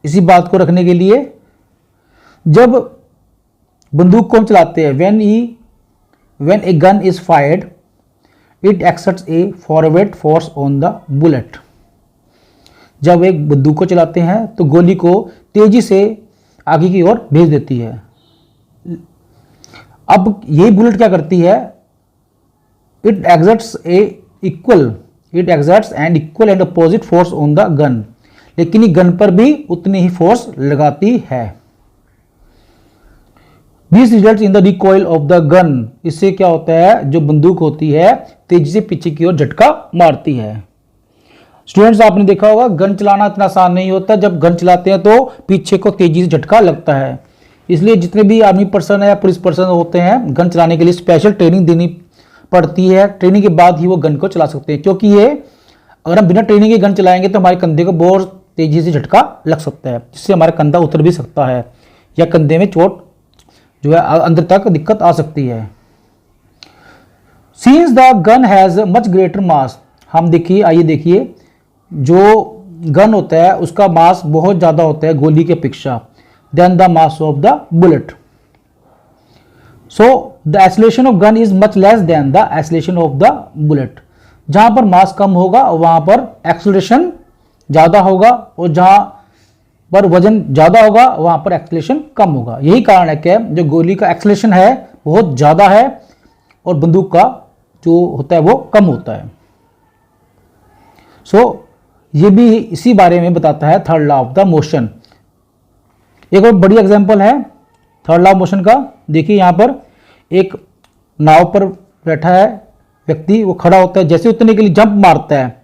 इसी बात को रखने के लिए। जब बंदूक को हम चलाते हैं, when a gun is fired it exerts A forward force on the bullet. जब एक बंदूक को चलाते हैं तो गोली को तेजी से आगे की ओर भेज देती है। अब यही बुलेट क्या करती है? It exerts an equal and opposite force on the gun, लेकिन ये गन पर भी उतनी ही फोर्स लगाती है। This results in the recoil of the gun. इससे क्या होता है? जो बंदूक होती है तेजी से पीछे की ओर झटका मारती है। स्टूडेंट्स आपने देखा होगा गन चलाना इतना आसान नहीं होता। जब गन चलाते हैं तो पीछे को तेजी से झटका लगता है। इसलिए जितने भी आर्मी पर्सन है, पुलिस पर्सन होते हैं, गन चलाने के लिए स्पेशल ट्रेनिंग देनी पड़ती है। ट्रेनिंग के बाद ही वो गन को चला सकते हैं, क्योंकि ये अगर हम बिना ट्रेनिंग के गन चलाएंगे तो हमारे कंधे को बहुत तेजी से झटका लग सकता है, जिससे हमारा कंधा उतर भी सकता है या कंधे में चोट जो है अंदर तक दिक्कत आ सकती है। Since the gun has much greater mass, हम देखिए, आइए देखिए, जो गन होता है उसका मास बहुत ज्यादा होता है गोली के अपेक्षा, than the mass of the bullet. So the acceleration of gun is much less than the acceleration of the bullet. जहां पर मास कम होगा वहां पर एक्सेलरेशन ज्यादा होगा, और जहां पर वजन ज्यादा होगा वहां पर एक्सेलरेशन कम होगा। यही कारण है कि जो गोली का एक्सेलरेशन है बहुत ज्यादा है और बंदूक का जो होता है वो कम होता है। सो ये भी इसी बारे में बताता है third law of the motion. एक और बड़ी एग्जांपल है थर्ड लॉ ऑफ मोशन का। देखिए यहां पर एक नाव पर बैठा है व्यक्ति, वो खड़ा होता है, जैसे उतरने के लिए जंप मारता है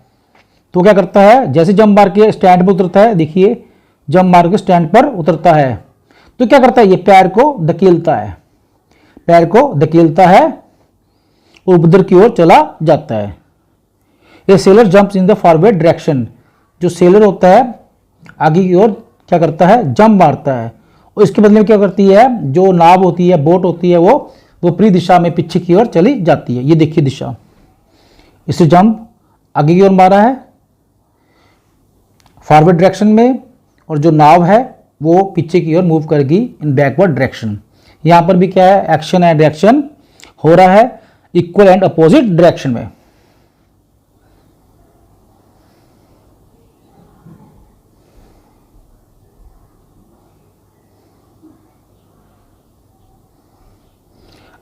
तो क्या करता है, जैसे जंप मार के स्टैंड पर उतरता है, देखिए जंप मार के स्टैंड पर उतरता है तो क्या करता है, ये पैर को धकेलता है, पैर को धकेलता है और उधर की ओर चला जाता है। ये seller jumps in the forward direction, जो सेलर होता है आगे की ओर क्या करता है, जंप मारता है, और इसके बदले में क्या करती है, जो नाव होती है, बोट होती है, वो विपरीत दिशा में पीछे की ओर चली जाती है। ये देखिए दिशा, इसे जंप आगे की ओर मारा है फॉरवर्ड डायरेक्शन में, और जो नाव है वो पीछे की ओर मूव करेगी इन बैकवर्ड डायरेक्शन। यहां पर भी क्या है, एक्शन एंड रिएक्शन हो रहा है इक्वल एंड अपोजिट डायरेक्शन में।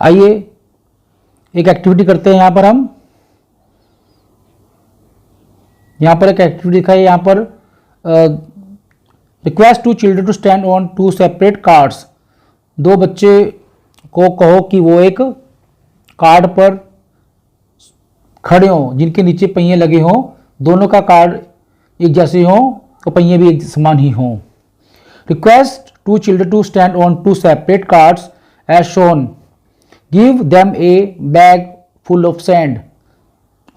आइए एक एक्टिविटी करते हैं। यहां पर हम यहां पर एक एक्टिविटी दिखाई, यहां पर request to children to stand on two separate cards. दो बच्चे को कहो कि वो एक कार्ड पर खड़े हों जिनके नीचे पहिए लगे हों, दोनों का कार्ड एक जैसे हों तो पहिए भी एक समान ही हों। Request to children to stand on two separate cards as shown. Give them a bag full of sand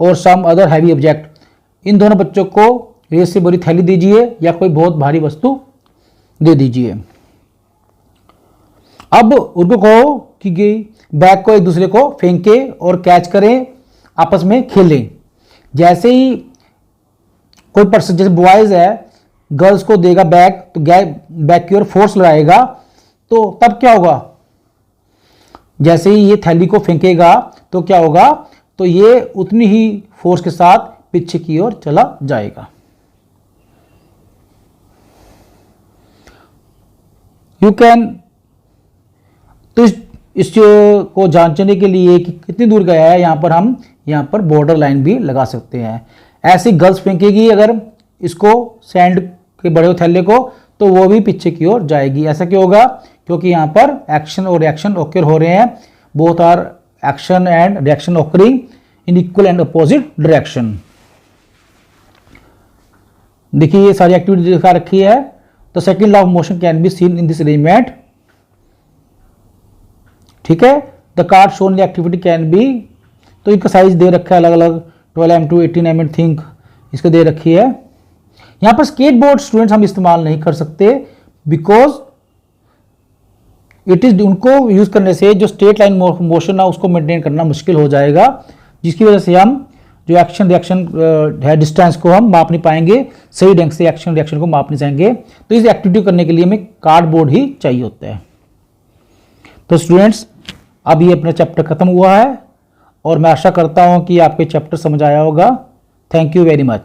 और सम अदर हैवी ऑब्जेक्ट। इन दोनों बच्चों को रेत से भरी थैली दीजिए या कोई बहुत भारी वस्तु दे दीजिए। अब उनको कहो कि बैग को एक दूसरे को फेंके और कैच करें, आपस में खेलें। जैसे ही कोई पर्सन, जैसे बॉयज है, गर्ल्स को देगा बैग तो बैग की ओर फोर्स लगाएगा, तो तब क्या होगा, जैसे ही ये थैली को फेंकेगा तो क्या होगा, तो ये उतनी ही फोर्स के साथ पीछे की ओर चला जाएगा। यू कैन, तो इस को जांचने के लिए कि कितनी दूर गया है, यहां पर हम यहां पर बॉर्डर लाइन भी लगा सकते हैं। ऐसी गर्ल्स फेंकेगी अगर इसको सैंड के बड़े थैले को, तो वो भी पीछे की ओर जाएगी। ऐसा क्यों होगा, क्योंकि यहां पर एक्शन और रिएक्शन ओकर हो रहे हैं, both are action and reaction occurring in equal and opposite direction. देखिए ये सारी एक्टिविटी दिखा रखी है। तो second law of motion can be seen in this arrangement. ठीक है, the card shown activity can be, तो इनका साइज दे रखा है अलग अलग, 12 m to 18 m थिंक इसको दे रखी है। यहां पर स्केटबोर्ड स्टूडेंट्स हम इस्तेमाल नहीं कर सकते, बिकॉज इट इज, उनको यूज करने से जो स्ट्रेट लाइन मोशन है उसको मेंटेन करना मुश्किल हो जाएगा, जिसकी वजह से हम जो एक्शन रिएक्शन है डिस्टेंस को हम माप नहीं पाएंगे, सही ढंग से एक्शन रिएक्शन को माप नहीं पाएंगे। तो इस एक्टिविटी करने के लिए हमें कार्डबोर्ड ही चाहिए होता है। तो स्टूडेंट्स अब ये अपना चैप्टर खत्म हुआ है और मैं आशा करता हूं कि आपके चैप्टर समझ आया होगा। Thank you very much.